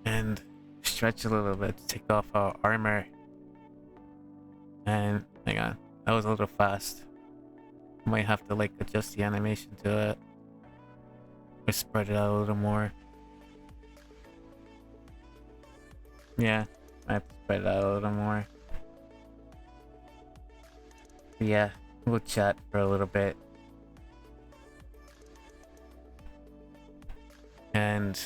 and stretch a little bit to take off our armor. And hang on, that was a little fast. Might have to like adjust the animation to it or spread it out a little more. Yeah, I have to spread it out a little more. But yeah, we'll chat for a little bit. And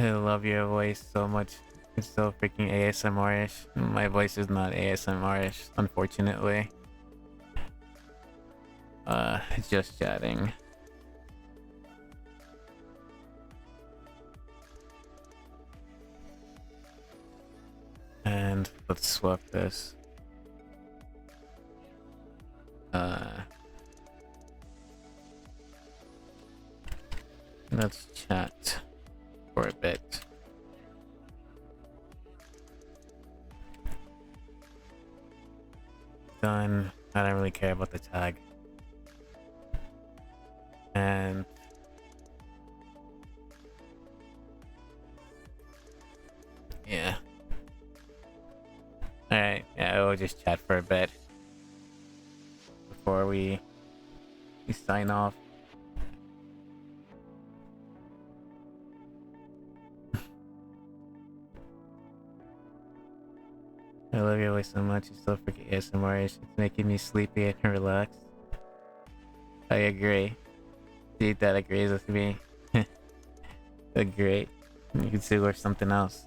I love your voice so much. It's so freaking ASMR-ish. My voice is not ASMR-ish, unfortunately. Just chatting. And let's swap this. Let's chat for a bit. Done. I don't really care about the tag. And yeah. Alright, yeah, we'll just chat for a bit before we sign off. I love your voice so much. It's so freaking ASMR-ish. It's making me sleepy and relaxed. I agree. Dude, that agrees with me. Agree. You can see we're something else.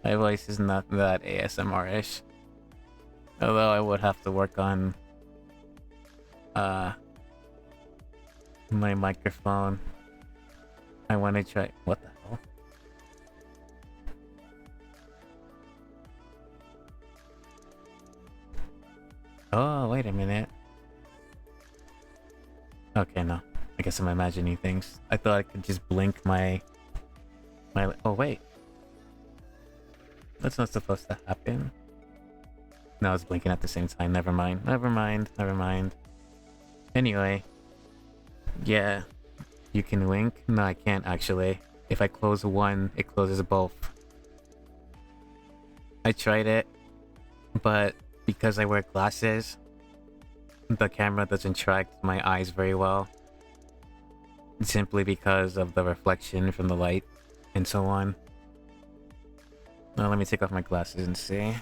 My voice is not that ASMR-ish. Although I would have to work on my microphone. I want to try. What the hell? Oh, wait a minute. Okay, no. I guess I'm imagining things. I thought I could just blink my... Oh, wait. That's not supposed to happen. No, I was blinking at the same time. Never mind. Never mind. Never mind. Anyway. Yeah. You can wink? No, I can't actually. If I close one, it closes both. I tried it, but because I wear glasses, the camera doesn't track my eyes very well. Simply because of the reflection from the light and so on. Now let me take off my glasses and see.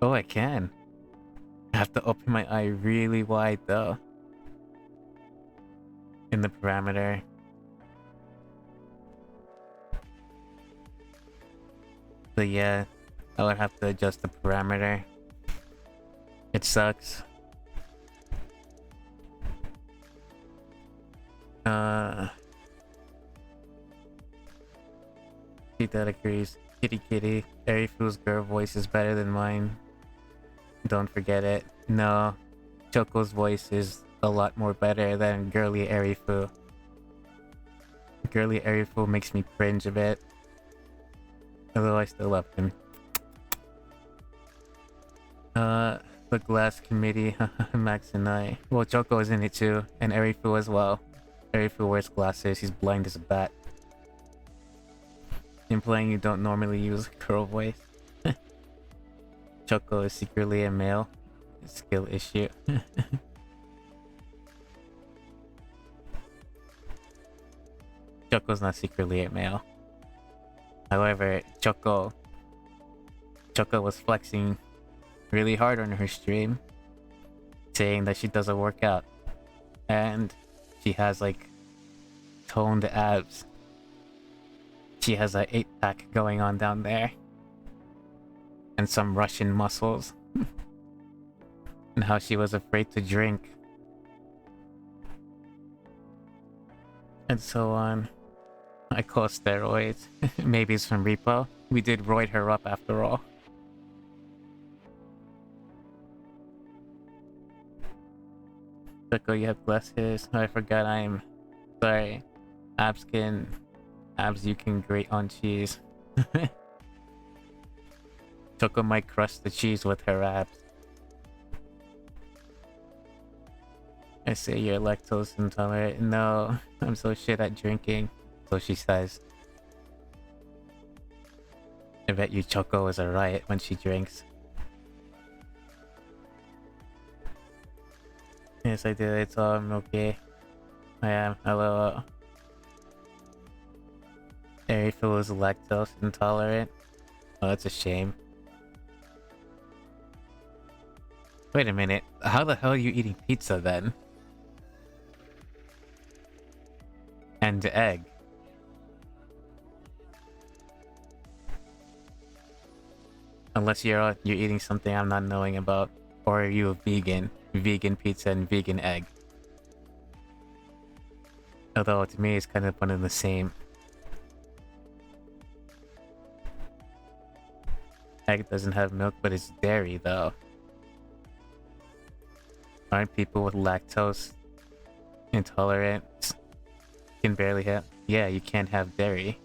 Oh, I can. I have to open my eye really wide though. In the parameter. But yeah, I would have to adjust the parameter. It sucks. Pete that agrees. Kitty kitty. Arifu's girl voice is better than mine. Don't forget it. No. Choco's voice is a lot more better than girly Arifu. Girly Arifu makes me cringe a bit. Although I still love him. The glass committee. Max and I. Well, Choco is in it too. And Arifu as well. Arifu wears glasses. He's blind as a bat. Implying you don't normally use girl voice. Choco is secretly a male. Skill issue. Choco's not secretly a male. However, Choco was flexing really hard on her stream, saying that she doesn't work out. And she has like toned abs. She has an 8-pack going on down there. And some Russian muscles. And how she was afraid to drink. And so on. I call steroids. Maybe it's from Repo. We did roid her up after all. Choco, you have glasses. I forgot I'm... Sorry. Abs you can grate on cheese. Choco might crush the cheese with her abs. I say you're lactose intolerant. No, I'm so shit at drinking. So she says. I bet you Choco is a riot when she drinks. Yes, I did. It's all I'm okay. I am. Hello. Ariel is lactose intolerant. Oh, that's a shame. Wait a minute. How the hell are you eating pizza then? And egg. Unless you're eating something I'm not knowing about. Or are you a vegan? Vegan pizza and vegan egg. Although to me it's kind of one and the same. Egg doesn't have milk, but it's dairy though. Aren't people with lactose intolerant can barely have? Yeah, you can't have dairy.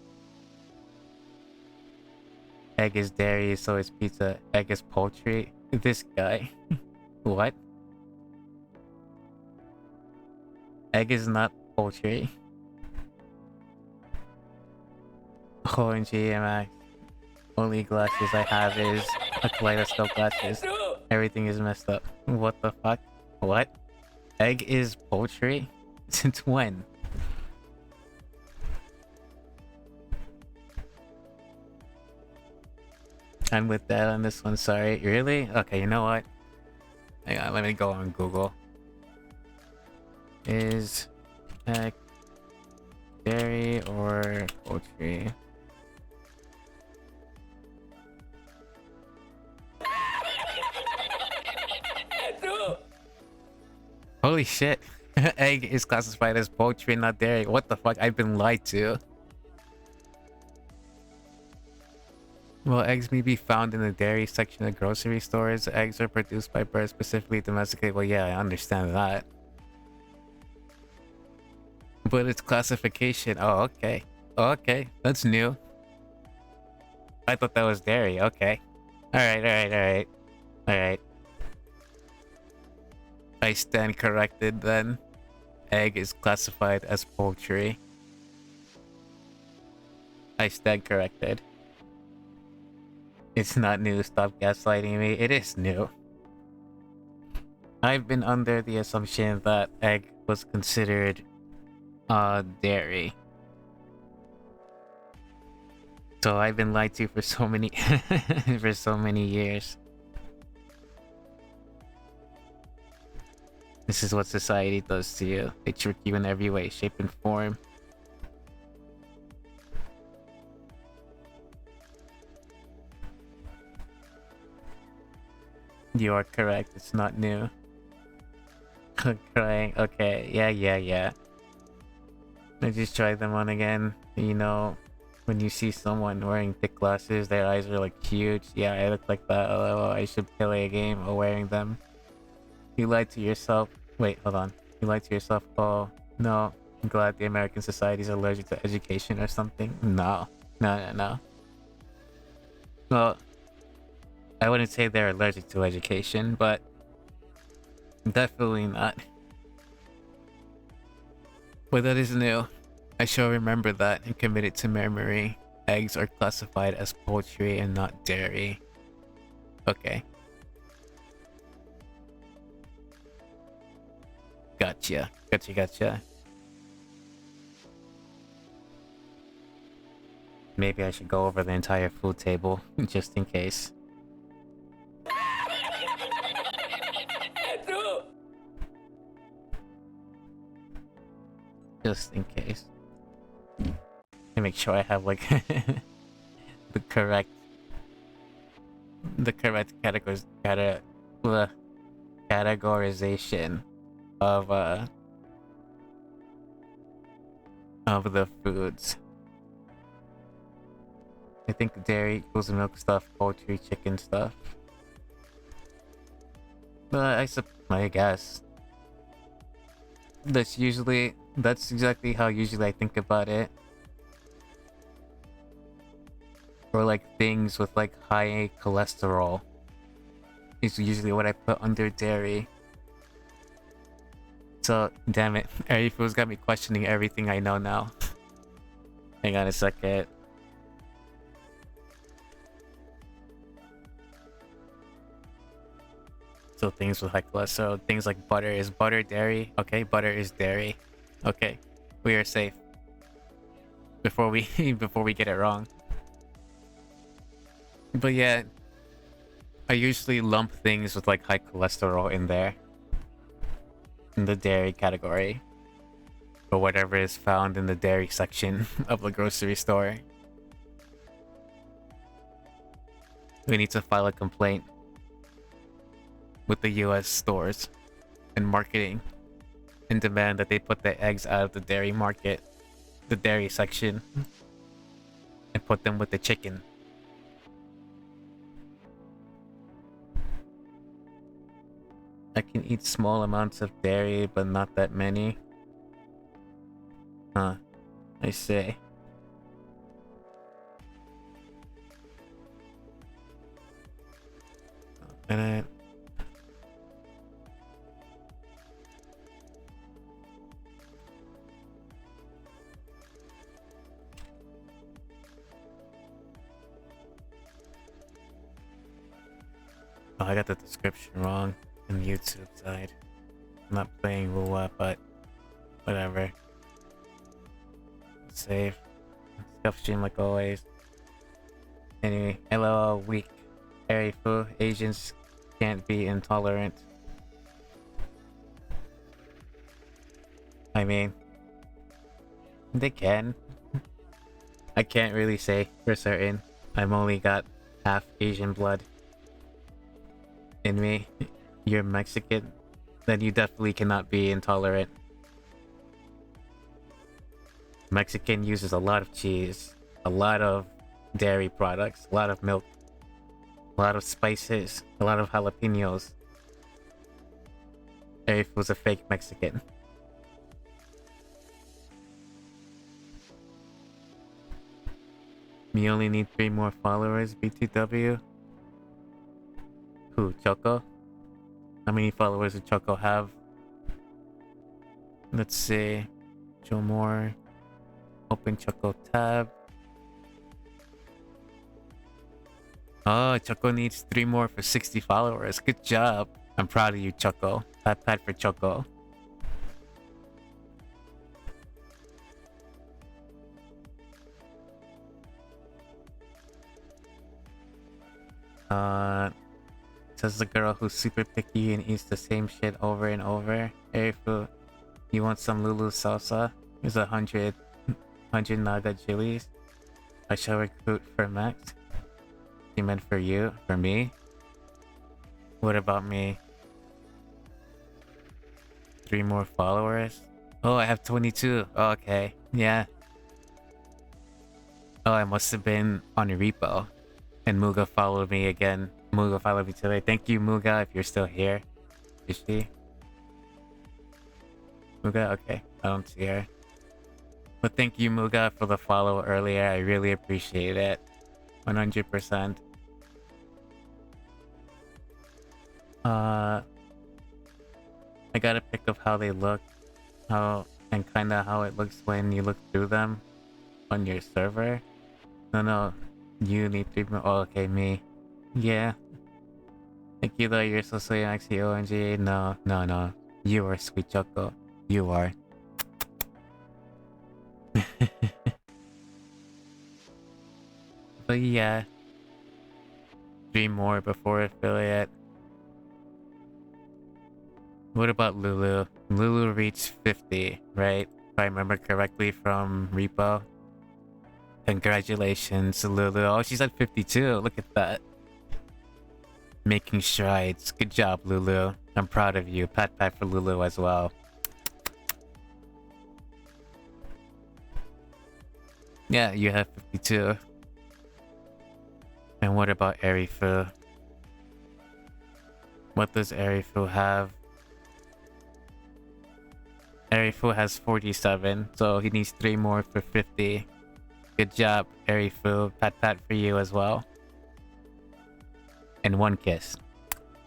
Egg is dairy, so is pizza. Egg is poultry. This guy. What? Egg is not poultry. OMG, Max. Only glasses I have is a kaleidoscope glasses. Everything is messed up. What the fuck? What? Egg is poultry? Since when? I'm with that on this one, sorry. Really? Okay, you know what? Hang on, let me go on Google. Is egg dairy or poultry? Holy shit. Egg is classified as poultry, not dairy. What the fuck? I've been lied to. Well, eggs may be found in the dairy section of grocery stores. Eggs are produced by birds, specifically domesticated. Well, yeah, I understand that. But it's classification. Oh, okay. Okay, that's new. I thought that was dairy. Okay. Alright. Alright. I stand corrected then. Egg is classified as poultry. I stand corrected. It's not new. Stop gaslighting me. It is new. I've been under the assumption that egg was considered dairy. So I've been lied to for so many for so many years. This is what society does to you. They trick you in every way, shape, and form. You are correct. It's not new. Crying. Okay. Yeah. I just tried them on again. You know, when you see someone wearing thick glasses, their eyes are like huge. Yeah, I look like that. Oh, I should play a game while wearing them. You lied to yourself. Wait, hold on. You lied to yourself. Oh, no. I'm glad the American society is allergic to education or something. No. Well, I wouldn't say they're allergic to education, but definitely not. But that is new. I shall remember that and commit it to memory. Eggs are classified as poultry and not dairy. Okay. Gotcha. Maybe I should go over the entire food table, just in case. Just in case. And make sure I have like the correct categorization of the foods. I think dairy equals milk stuff, poultry, chicken stuff. But I guess that's exactly how usually I think about it. or like things with like high cholesterol is usually what I put under dairy. So damn it, Airy Food's got me questioning everything I know now. Hang on a second. So things with high cholesterol, things like butter. Is butter dairy? Okay, butter is dairy. Okay, we are safe. Before we before we get it wrong. But yeah, I usually lump things with like high cholesterol in there. In the dairy category. Or whatever is found in the dairy section of the grocery store. We need to file a complaint with the US stores and marketing and demand that they put the eggs out of the dairy market, the dairy section, and put them with the chicken. I can eat small amounts of dairy, but not that many. Huh, I see. And oh, I got the description wrong in the YouTube side. I'm not playing Lua, but whatever. Save. Scuff stream like always. Anyway, LOL weak. Airy Foo. Asians can't be intolerant. I mean, they can. I can't really say for certain. I've only got half Asian blood in me. You're Mexican, then you definitely cannot be intolerant. Mexican uses a lot of cheese, a lot of dairy products, a lot of milk, a lot of spices, a lot of jalapenos. If was a fake Mexican. You only need 3 more followers, BTW. Who, Choco? How many followers does Choco have? Let's see. Show more. Open Choco tab. Oh, Choco needs 3 more for 60 followers. Good job. I'm proud of you, Choco. Pat pat for Choco. Says the girl who's super picky and eats the same shit over and over. Hey, food. You want some Lulu salsa? Here's 100 Naga chilies. I shall recruit for Max. You meant for you? For me? What about me? 3 more followers? Oh, I have 22. Oh, okay. Yeah. Oh, I must have been on a repo. And Muga followed me again. Muga followed me today. Thank you, Muga, if you're still here. Is she? Muga? Okay. I don't see her. But thank you, Muga, for the follow earlier. I really appreciate it. 100%. I got a pic of how they look. And kinda how it looks when you look through them on your server. No. You need 3 more. Oh, okay, me. Yeah. Thank you though, you're so sweet, Maxy. OMG. No. You are sweet, Choco. You are. But yeah. 3 more before affiliate. What about Lulu? Lulu reached 50, right? If I remember correctly from Repo. Congratulations, Lulu. Oh, she's at 52. Look at that. Making strides. Good job, Lulu. I'm proud of you. Pat pat for Lulu as well. Yeah, you have 52. And what about Arifu? What does Arifu have? Arifu has 47, so he needs 3 more for 50. Good job, Arifu. Pat pat for you as well. And one kiss.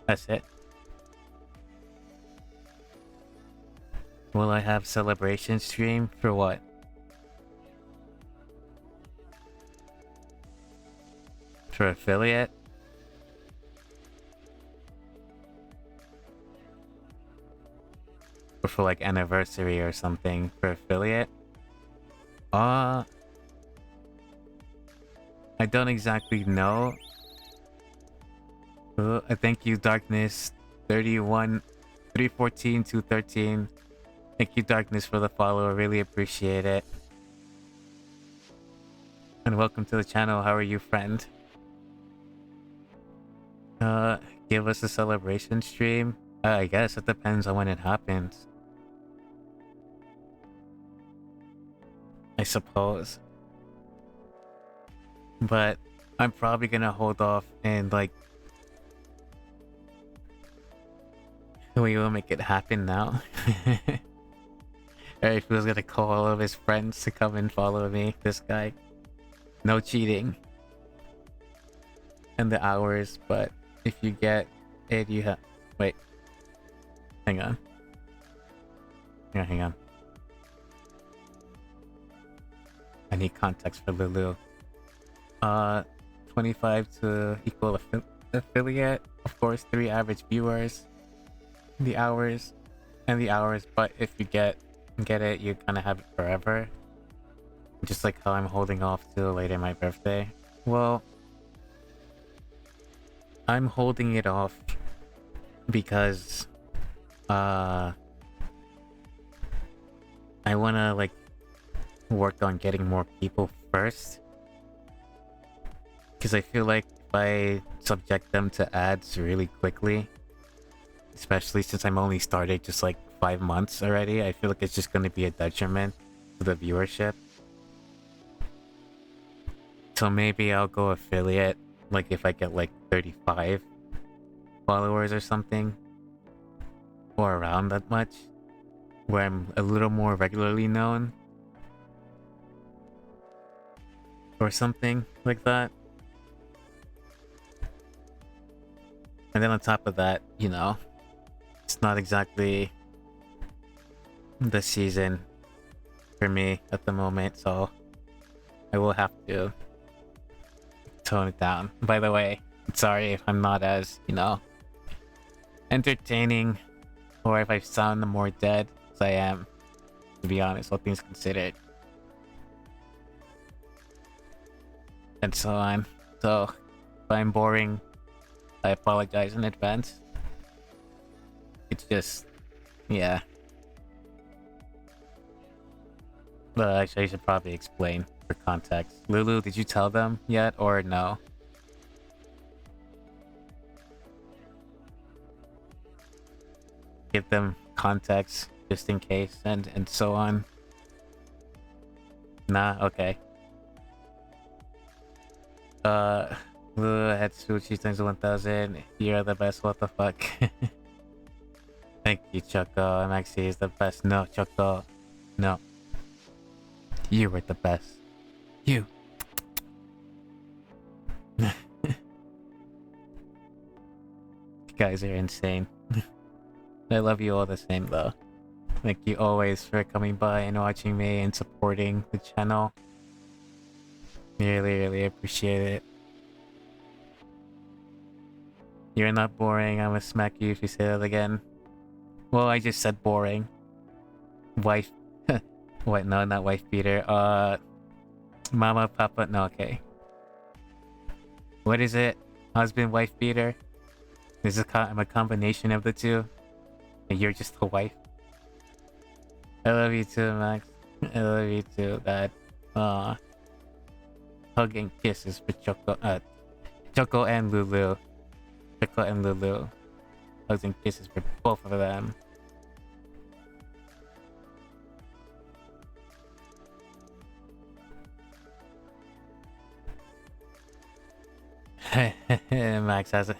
That's it. Will I have celebration stream for what? For affiliate? Or for like anniversary or something for affiliate? I don't exactly know. I thank you, Darkness 31 314 213. Thank you, Darkness, for the follow. I really appreciate it. And welcome to the channel. How are you, friend? Give us a celebration stream? I guess it depends on when it happens. I suppose. But I'm probably gonna hold off and like... We will make it happen now. Alright, feels gonna call all of his friends to come and follow me. This guy. No cheating. And the hours, but if you get it, you have... Wait. Hang on. Yeah, hang on. I need context for Lulu. 25 to equal affiliate. Of course, 3 average viewers. The hours. And the hours, but if you get it, you kind of have it forever. Just like how I'm holding off till later my birthday. Well, I'm holding it off because I wanna like work on getting more people first, because I feel like if I subject them to ads really quickly, especially since I'm only started just like 5 months already, I feel like it's just gonna be a detriment to the viewership. So maybe I'll go affiliate, like if I get like 35 followers or something, or around that much, where I'm a little more regularly known, or something like that. And then on top of that, you know, it's not exactly the season for me at the moment, so I will have to tone it down. By the way, sorry if I'm not as, you know, entertaining, or if I sound more dead as I am, to be honest, all things considered. And so on. So, if I'm boring, I apologize in advance. It's just, yeah. But actually, I should probably explain for context. Lulu, did you tell them yet, or no? Give them context, just in case, and so on. Nah, okay. Lulu had sushi times 1000. You're the best, what the fuck? Thank you, Choco. Maxy is the best. No, Choco. No. You were the best. You. You guys are insane. I love you all the same though. Thank you always for coming by and watching me and supporting the channel. Really appreciate it. You're not boring. I'm gonna smack you if you say that again. Well, I just said boring. Wife. What? No, not wife beater. Mama, papa. No, okay. What is it? Husband, wife beater? This is a combination of the two. And you're just a wife. I love you too, Max. I love you too, Dad. Hug and kisses for Choco. Choco and Lulu. Choco and Lulu. Hugs and kisses for both of them. Max has it.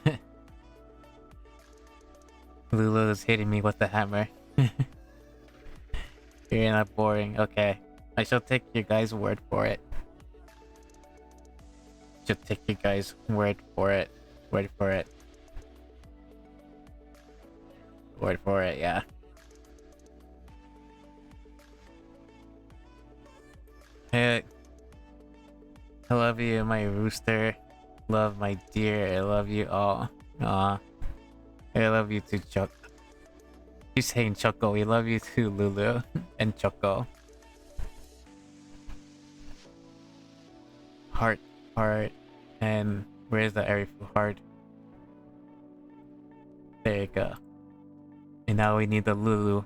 Lulu's hitting me with the hammer. You're not boring. Okay. I shall take your guys' word for it. Just take you guys' word for it. Word for it. Word for it, yeah. Hey, I love you, my rooster. Love my dear. I love you all. Aw. I love you too, Chuck. You saying Choco. We love you too, Lulu. And Choco. Heart. Heart. And where's the Arifu heart? There you go. And now we need the Lulu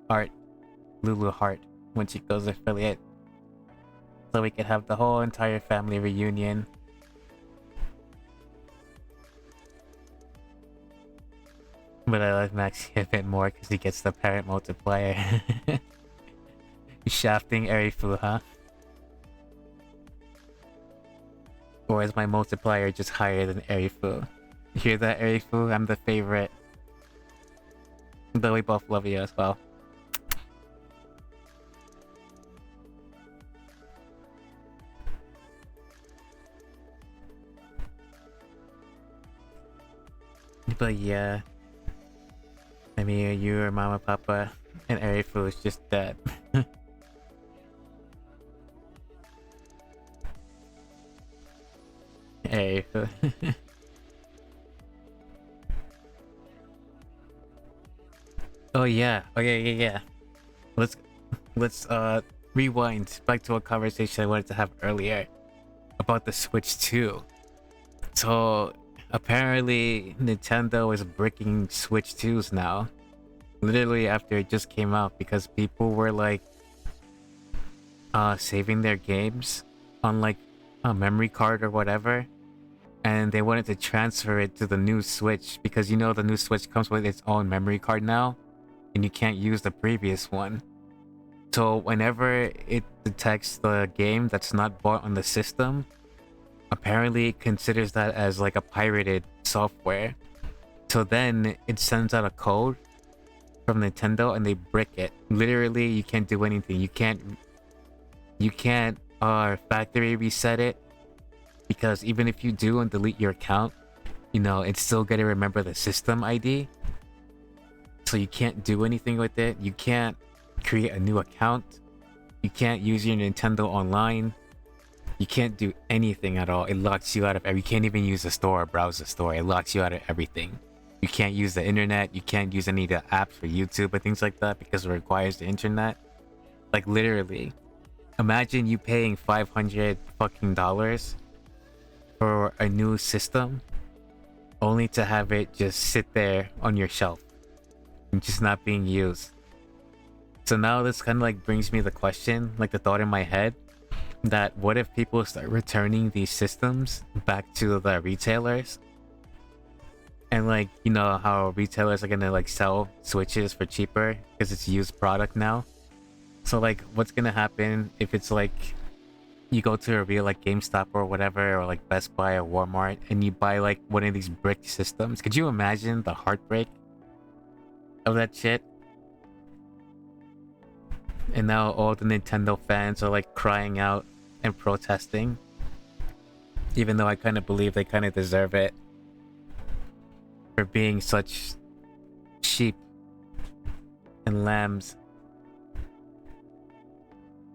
heart. Lulu heart when she goes affiliate. So we can have the whole entire family reunion. But I like Maxy a bit more because he gets the parent multiplier. Shafting Arifu, huh? Or is my multiplier just higher than Arifu? You hear that, Arifu? I'm the favorite. Though we both love you as well. But yeah. I mean, you or Mama Papa and Arifu is just dead. Arifu. Oh yeah. Yeah. Let's rewind back to a conversation I wanted to have earlier about the Switch 2. So apparently Nintendo is bricking Switch 2s now. Literally after it just came out, because people were like saving their games on like a memory card or whatever, and they wanted to transfer it to the new Switch because, you know, the new Switch comes with its own memory card now and you can't use the previous one. So whenever it detects the game that's not bought on the system, apparently it considers that as like a pirated software. So then it sends out a code from Nintendo and they brick it. Literally, you can't do anything. You can't factory reset it, because even if you do and delete your account, you know, it's still gonna remember the system ID. So you can't do anything with it. You can't create a new account. You can't use your Nintendo Online. You can't do anything at all. It locks you out of you can't even use the store or browse the store. It locks you out of everything. You can't use the internet. You can't use any of the apps for YouTube or things like that because it requires the internet. Like literally, imagine you paying $500 fucking for a new system, only to have it just sit there on your shelf and just not being used. So now this kind of like brings me the question, like the thought in my head, that what if people start returning these systems back to the retailers? And like, you know how retailers are gonna like sell Switches for cheaper because it's used product now. So like, what's gonna happen if it's like you go to a real like GameStop or whatever, or like Best Buy or Walmart, and you buy like one of these brick systems? Could you imagine the heartbreak of that shit? And now all the Nintendo fans are like crying out and protesting, even though I kind of believe they kind of deserve it for being such sheep and lambs.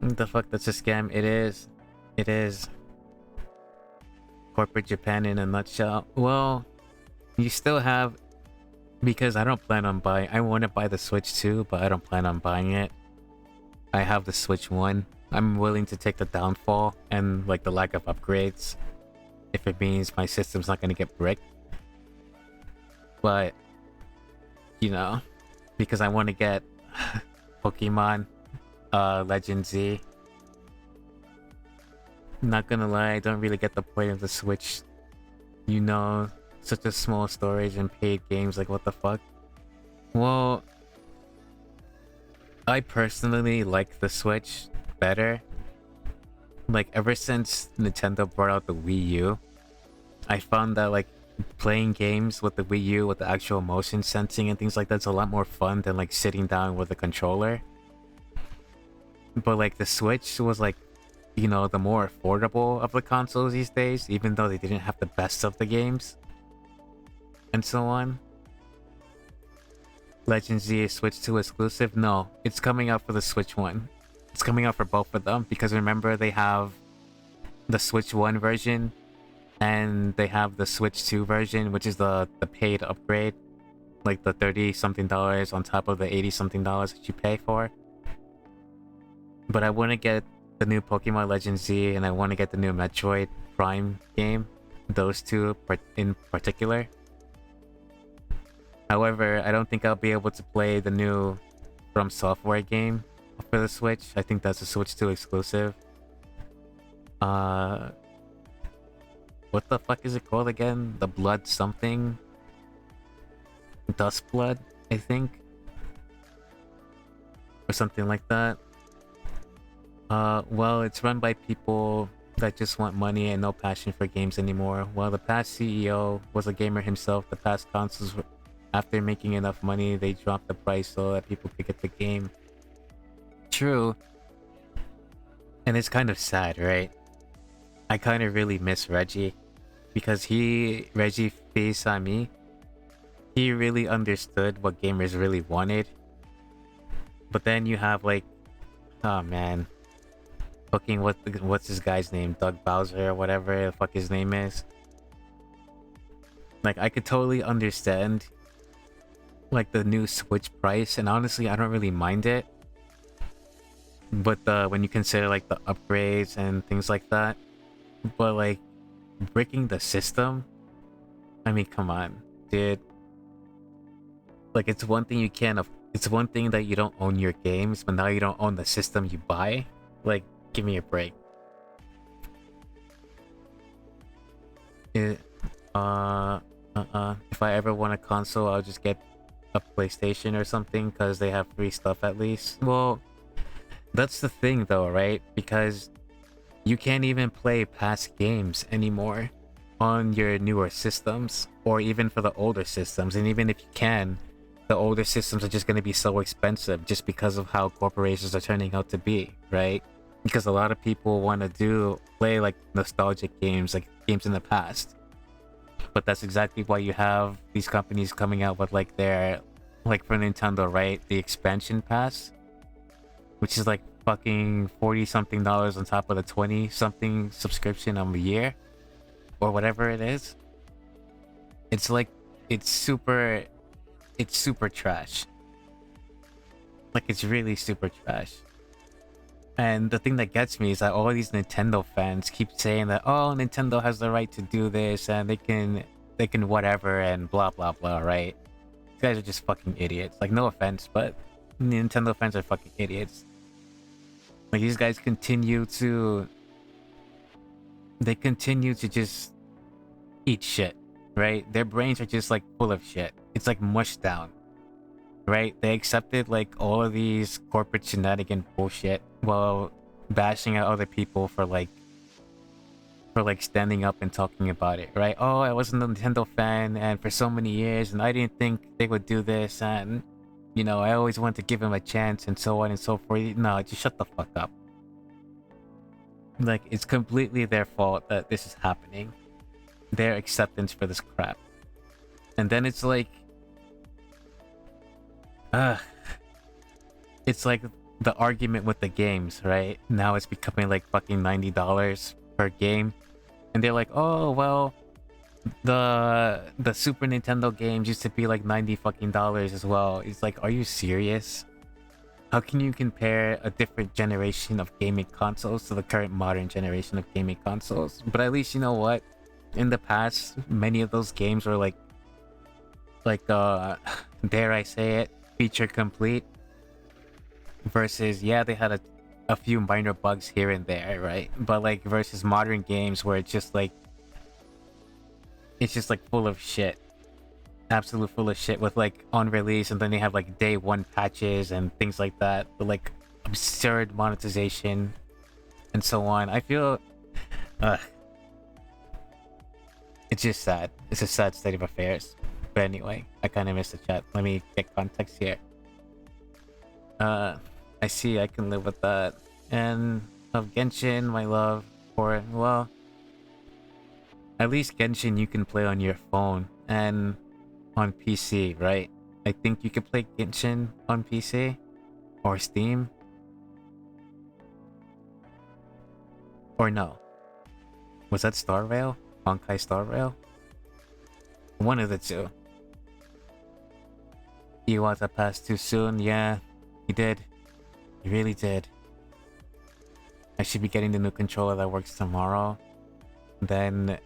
What the fuck, that's a scam. It is corporate Japan in a nutshell. Well, you still have, because I don't plan on buying, I want to buy the Switch 2, but I don't plan on buying it. I have the Switch 1. I'm willing to take the downfall and like the lack of upgrades if it means my system's not going to get bricked. But, you know, because I want to get Pokemon Legend Z. Not gonna lie, I don't really get the point of the Switch. You know, such a small storage and paid games, like what the fuck? Well, I personally like the Switch better. Like ever since Nintendo brought out the Wii U, I found that like playing games with the Wii U with the actual motion sensing and things like that's a lot more fun than like sitting down with a controller. But like the Switch was like you know, the more affordable of the consoles these days, even though they didn't have the best of the games and so on. Legend Z is Switch 2 exclusive? No, it's coming out for the Switch 1. It's coming out for both of them because remember they have the Switch 1 version and they have the Switch 2 version, which is the paid upgrade, like the $30 something on top of the $80 something that you pay for. But I want to get the new Pokemon Legend Z and I want to get the new Metroid Prime game, those two in particular. However, I don't think I'll be able to play the new From Software game for the Switch. I think that's a Switch 2 exclusive. What the fuck is it called again? The Blood something? Dust Blood, I think? Or something like that. Well, it's run by people that just want money and no passion for games anymore. While the past CEO was a gamer himself, the past consoles were, after making enough money, they dropped the price so that people could get the game. True. And it's kind of sad, right? I kind of really miss Reggie. Because Reggie Fils-Aimé, he really understood what gamers really wanted. But then you have like, oh man, fucking what's this guy's name? Doug Bowser or whatever the fuck his name is. Like I could totally understand like the new Switch price, and honestly I don't really mind it. But when you consider like the upgrades and things like that, but like breaking the system, I mean come on, dude. Like it's one thing you can't, it's one thing that you don't own your games, but now you don't own the system you buy. Like give me a break. If I ever want a console, I'll just get a PlayStation or something because they have free stuff at least. Well, that's the thing though, right? Because you can't even play past games anymore on your newer systems or even for the older systems. And even if you can, the older systems are just going to be so expensive just because of how corporations are turning out to be, right? Because a lot of people want to play like nostalgic games, like games in the past. But that's exactly why you have these companies coming out with like their, like for Nintendo, right? The expansion pass, which is like fucking $40 something on top of the 20 something subscription a year or whatever it is. It's like, it's super trash. Like it's really super trash. And the thing that gets me is that all these Nintendo fans keep saying that, oh, Nintendo has the right to do this and they can whatever and blah blah blah, right? These guys are just fucking idiots. Like no offense, but Nintendo fans are fucking idiots. Like these guys continue to just eat shit, right? Their brains are just like full of shit. It's like mushed down, right? They accepted like all of these corporate shenanigan bullshit while bashing at other people for like standing up and talking about it, right? Oh, I wasn't a Nintendo fan and for so many years and I didn't think they would do this and you know, I always wanted to give them a chance and so on and so forth. No, just shut the fuck up. Like, it's completely their fault that this is happening. Their acceptance for this crap. And then it's like... it's like the argument with the games, right? Now it's becoming like fucking $90 per game. And they're like, oh, well... The Super Nintendo games used to be like $90 fucking as well. It's like, are you serious? How can you compare a different generation of gaming consoles to the current modern generation of gaming consoles? But at least you know what? In the past, many of those games were like dare I say it, feature complete. Versus, yeah, they had a few minor bugs here and there, right? But like versus modern games where it's just like full of shit. Absolute full of shit with like on release, and then they have like day one patches and things like that with like absurd monetization and so on. I feel it's just sad. It's a sad state of affairs. But anyway, I kind of missed the chat. Let me get context here. I see, I can live with that. And of Genshin, my love for, well, at least Genshin you can play on your phone and on PC, right? I think you can play Genshin on PC or Steam. Or no. Was that Star Rail? Honkai Star Rail? One of the two. Iwata passed too soon. Yeah, he did. He really did. I should be getting the new controller that works tomorrow. Then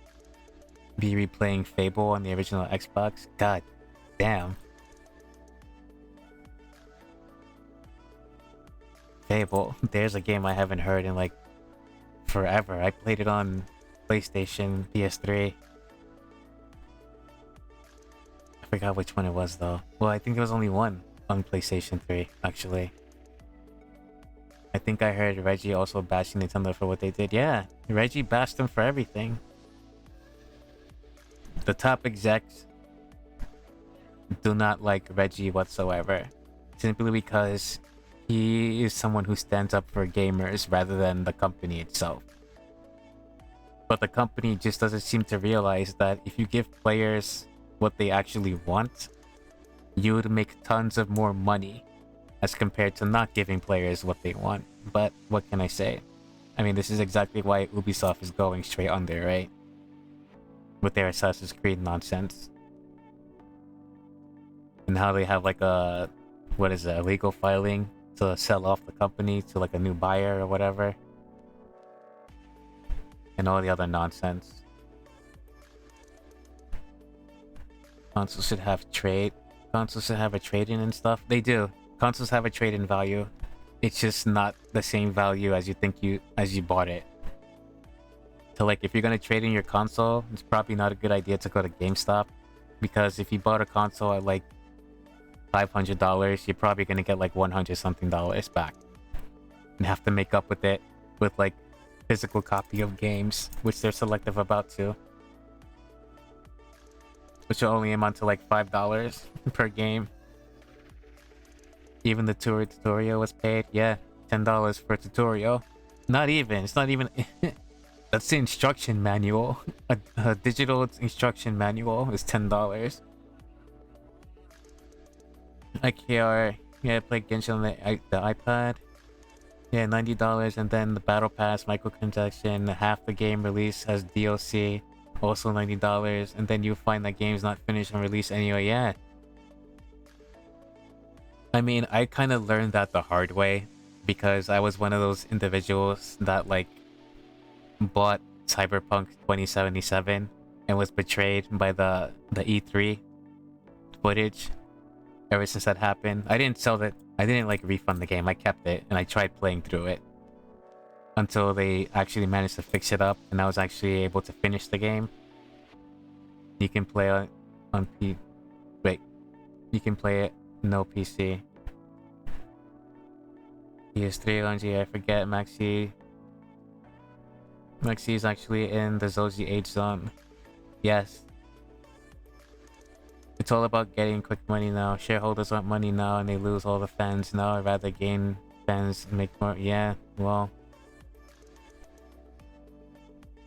be replaying Fable on the original Xbox. God damn. Fable. There's a game I haven't heard in like forever. I played it on PlayStation, PS3. I forgot which one it was though. Well, I think there was only one on PlayStation 3, actually. I think I heard Reggie also bashing Nintendo for what they did. Yeah, Reggie bashed them for everything. The top execs do not like Reggie whatsoever. Simply because he is someone who stands up for gamers rather than the company itself. But the company just doesn't seem to realize that if you give players what they actually want, you would make tons of more money as compared to not giving players what they want. But what can I say? I mean, this is exactly why Ubisoft is going straight under, right? With their Assassin's Creed nonsense. And how they have like a, what is it, a legal filing to sell off the company to like a new buyer or whatever. And all the other nonsense. Consoles should have trade. Consoles should have a trade-in and stuff. They do. Consoles have a trade-in value. It's just not the same value as you bought it. So like if you're gonna trade in your console, it's probably not a good idea to go to GameStop, because if you bought a console at like $500, you're probably gonna get like $100 something back, and have to make up with it with like physical copy of games, which they're selective about too, which will only amount to like $5 per game. Even the tutorial was paid. Yeah, $10 for a tutorial. Not even. It's not even. That's the instruction manual. A digital instruction manual is $10. IKR. Yeah, I played Genshin on the iPad. Yeah, $90, and then the Battle Pass microtransaction, half the game release has DLC, also $90, and then you find that game's not finished on release anyway. Yeah. I mean, I kind of learned that the hard way, because I was one of those individuals that like bought Cyberpunk 2077 and was betrayed by the E3 footage. Ever since that happened, I didn't sell it. I didn't like refund the game. I kept it and I tried playing through it until they actually managed to fix it up, and I was actually able to finish the game. You can play on you can play it no PC. PS3 LNG, I forget. Maxy is actually in the Zoji age zone. Yes. It's all about getting quick money now. Shareholders want money now and they lose all the fans now. I'd rather gain fans and make more. Yeah, well.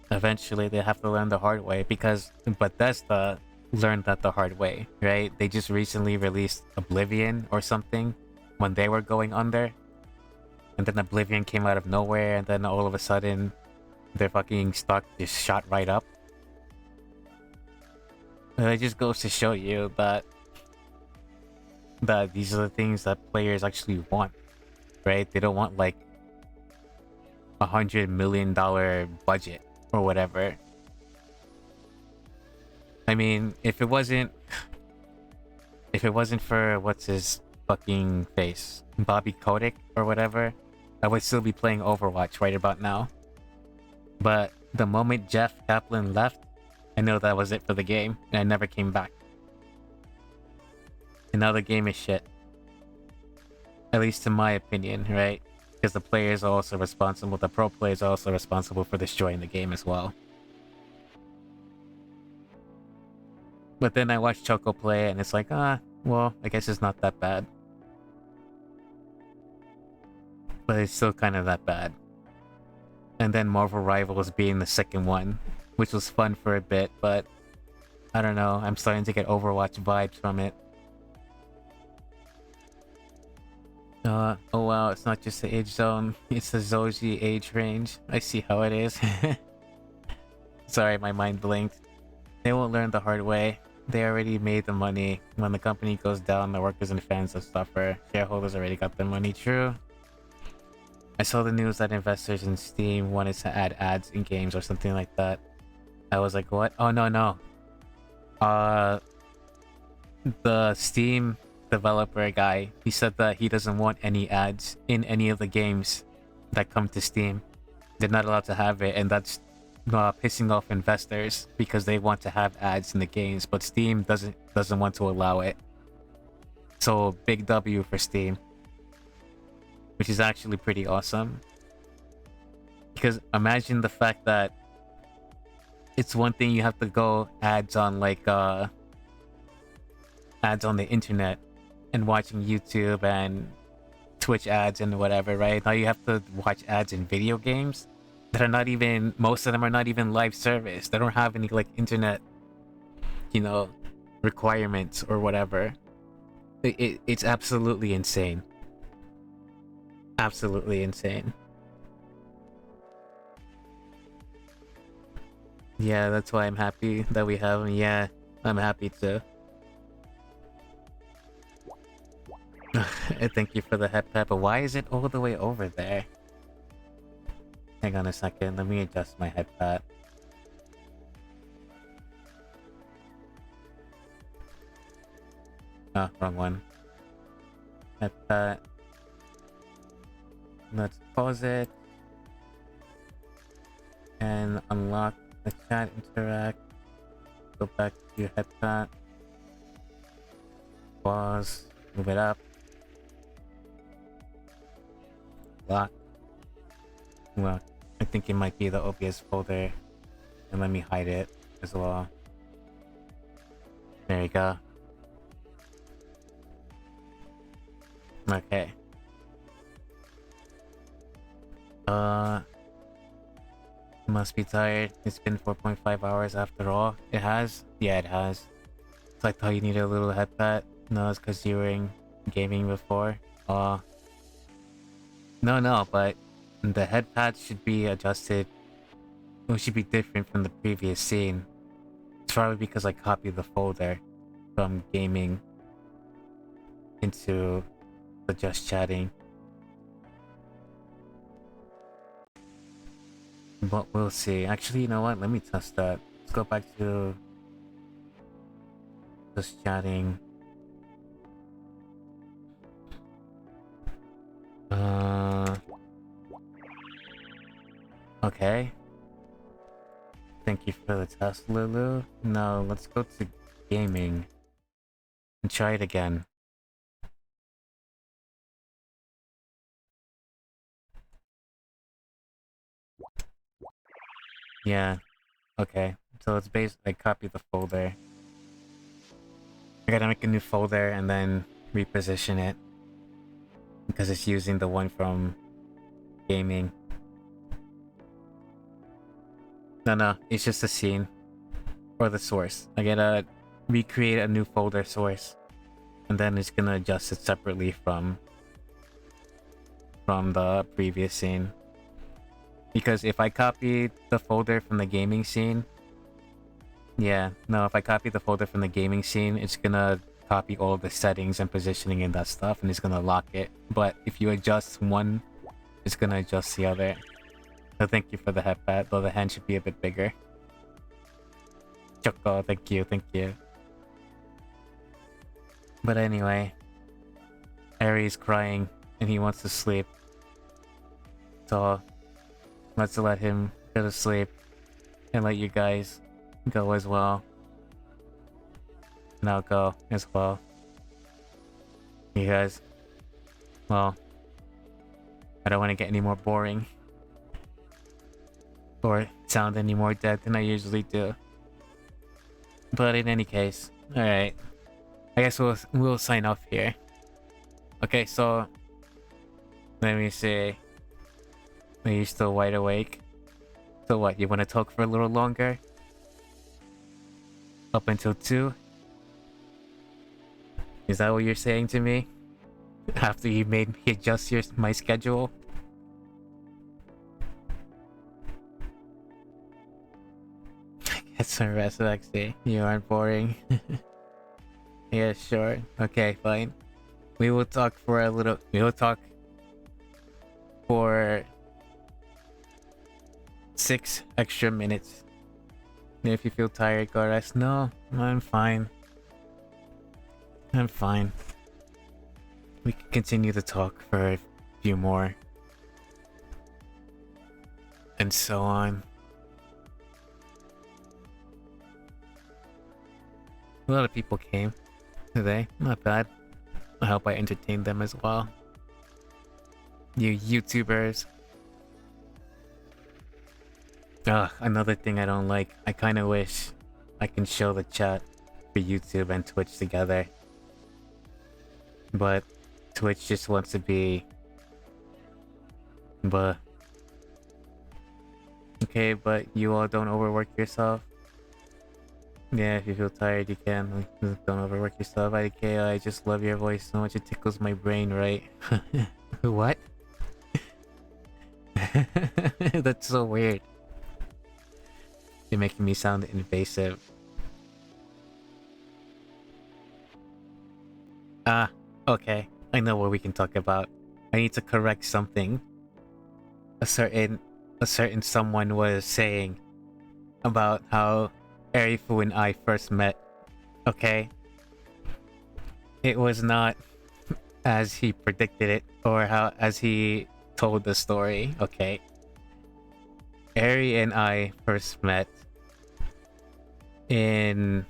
Eventually they have to learn the hard way, because Bethesda learned that the hard way, right? They just recently released Oblivion or something when they were going under. And then Oblivion came out of nowhere, and then all of a sudden their fucking stock just shot right up. And it just goes to show you that these are the things that players actually want, right? They don't want like $100 million budget or whatever. I mean, if it wasn't for what's his fucking face, Bobby Kotick or whatever, I would still be playing Overwatch right about now. But the moment Jeff Kaplan left, I know that was it for the game, and I never came back. And now the game is shit. At least in my opinion, right? Because the players are also responsible, the pro players are also responsible for destroying the game as well. But then I watch Choco play, and it's like, well, I guess it's not that bad. But it's still kind of that bad. and then Marvel Rivals being the second one, which was fun for a bit, but I don't know, I'm starting to get Overwatch vibes from it. Oh wow, it's not just the age zone, it's the Zoji age range. I see how it is. Sorry, my mind blinked. They won't learn the hard way. They already made the money. When the company goes down, the workers and fans will suffer. Shareholders already got their money. True. I saw the news that investors in Steam wanted to add ads in games or something like that. I was like, what? Oh, no. The Steam developer guy, he said that he doesn't want any ads in any of the games that come to Steam. They're not allowed to have it, and that's pissing off investors because they want to have ads in the games, but Steam doesn't want to allow it. So big W for Steam, which is actually pretty awesome. Because imagine the fact that it's one thing you have to go ads on like ads on the internet and watching YouTube and Twitch ads and whatever, right? Now you have to watch ads in video games that are not even, most of them are not even live service. They don't have any like internet, you know, requirements or whatever. It's absolutely insane. Absolutely insane. Yeah, that's why I'm happy that we have them. Yeah, I'm happy too. Thank you for the head pat, but why is it all the way over there? Hang on a second, let me adjust my head pat. Oh, wrong one. Head pat. Let's pause it. And unlock the chat interact. Go back to your head pat. Pause. Move it up. Lock. Well, I think it might be the OBS folder. And let me hide it as well. There you go. Okay. Must be tired. It's been 4.5 hours after all. It has? Yeah, it has. It's like how you need a little head pat. No, it's because you were in gaming before. No, but the head pad should be adjusted. It should be different from the previous scene. It's probably because I copied the folder from gaming into the just chatting. But we'll see. Actually, you know what? Let me test that. Let's go back to just chatting. Okay. Thank you for the test, Lulu. Now, let's go to gaming and try it again. Yeah. Okay. So it's I copy the folder. I gotta make a new folder and then reposition it. Because it's using the one from gaming. No, it's just a scene. Or the source. I gotta recreate a new folder source. And then it's gonna adjust it separately from the previous scene. Because if I copy the folder from the gaming scene... Yeah, no, if I copy the folder from the gaming scene, it's gonna copy all the settings and positioning and that stuff, and it's gonna lock it. But if you adjust one, it's gonna adjust the other. So thank you for the head pat, though the hand should be a bit bigger. Choco, thank you. But anyway, Ari's crying and he wants to sleep. So let's let him go to sleep and let you guys go as well. And I'll go as well. You guys, well, I don't want to get any more boring or sound any more dead than I usually do. But in any case, alright. I guess we'll sign off here. Okay, so let me see. Are you still wide awake? So what, you want to talk for a little longer? Up until 2? Is that what you're saying to me? After you made me adjust my schedule? Get some rest, Maxy. You aren't boring. Yeah, sure. Okay, fine. We will talk for a little... We will talk for 6 extra minutes. If you feel tired, go rest. No, I'm fine. I'm fine. We can continue to talk for a few more. And so on. A lot of people came today. Not bad. I hope I entertained them as well. You YouTubers. Ugh, another thing I don't like. I kind of wish I can show the chat for YouTube and Twitch together. But Twitch just wants to be... But... Okay, but you all don't overwork yourself. Yeah, if you feel tired, you can. Don't overwork yourself. I just love your voice so much. It tickles my brain, right? What? That's so weird. You're making me sound invasive. Ah, okay. I know what we can talk about. I need to correct something. A certain someone was saying about how Erifu and I first met. Okay? It was not as he predicted it or as he told the story. Okay? Eri and I first met in...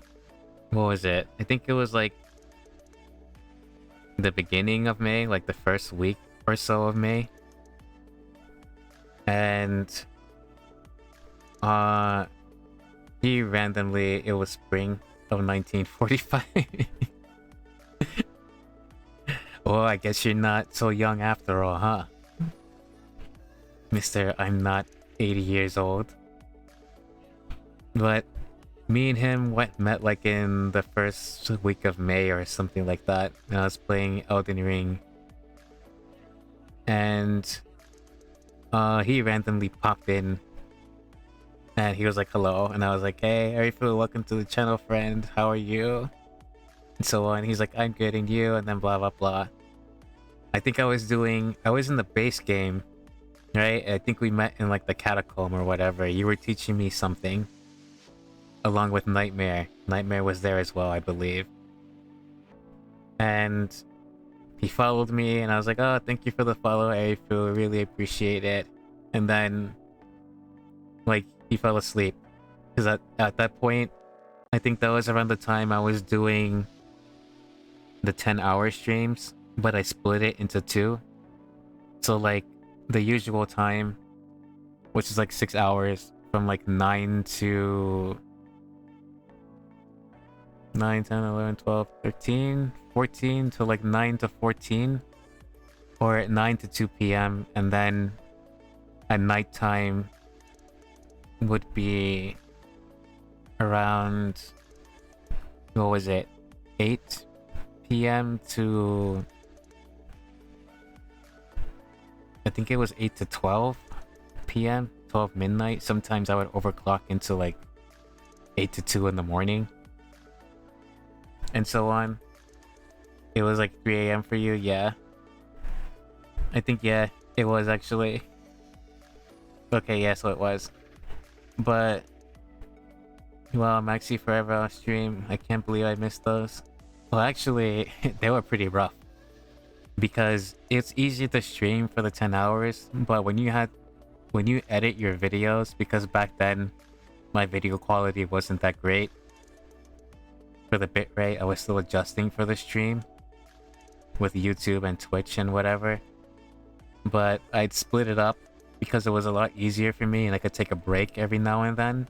What was it? I think it was like the beginning of May, like the first week or so of May. And he randomly, it was spring of 1945. Well, I guess you're not so young after all, huh? Mister, I'm not 80 years old. But me and him met like in the first week of May or something like that. And I was playing Elden Ring. And he randomly popped in. And he was like, hello. And I was like, hey, Arifu, welcome to the channel, friend. How are you? And so on. He's like, I'm good, and you? And then blah, blah, blah. I think I was in the base game, right? I think we met in like the catacomb or whatever. You were teaching me something. Along with Nightmare. Nightmare was there as well, I believe. And he followed me, and I was like, oh, thank you for the follow, Arifu. Really appreciate it. And then, like, he fell asleep. Because at that point, I think that was around the time I was doing the 10-hour streams, but I split it into 2. So, like, the usual time, which is like 6 hours, from like 9 to 9, 10, 11, 12, 13, 14 to like 9 to 14, or at 9 to 2 p.m. and then at nighttime would be around, what was it, 8 p.m. to, I think it was 8 to 12 p.m., 12 midnight. Sometimes I would overclock into like 8 to 2 in the morning. And so on. It was like 3 a.m. for you, yeah. I think, yeah, it was actually. Okay, yeah, so it was. But, well, Maxy Forever on stream. I can't believe I missed those. Well, actually, they were pretty rough. Because it's easy to stream for the 10 hours, but when you edit your videos, because back then, my video quality wasn't that great. For the bitrate, I was still adjusting for the stream with YouTube and Twitch and whatever, but I'd split it up because it was a lot easier for me and I could take a break every now and then,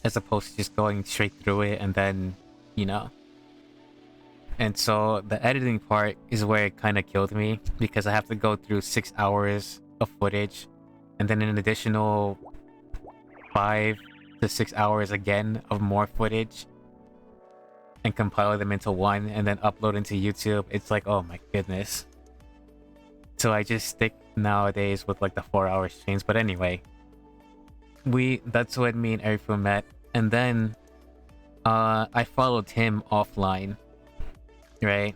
as opposed to just going straight through it and then, you know. And so the editing part is where it kind of killed me, because I have to go through 6 hours of footage and then an additional 5 to 6 hours again of more footage and compile them into one and then upload into YouTube. It's like, oh my goodness. So I just stick nowadays with like the 4-hour streams. But anyway, that's when me and Erifu met. And then I followed him offline, right?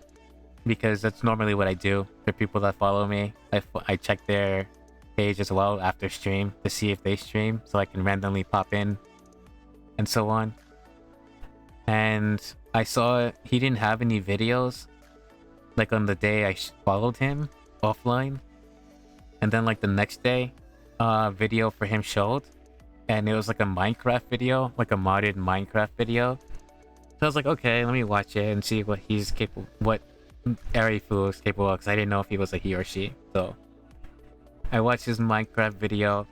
Because that's normally what I do for people that follow me. I check their page as well after stream to see if they stream, so I can randomly pop in and so on. And I saw he didn't have any videos like on the day I followed him offline, and then like the next day video for him showed, and it was like a Minecraft video, like a modded Minecraft video. So I was like, okay, let me watch it and see what he's capable, what Erifu is capable of, because I didn't know if he was a he or she. So I watched his Minecraft video,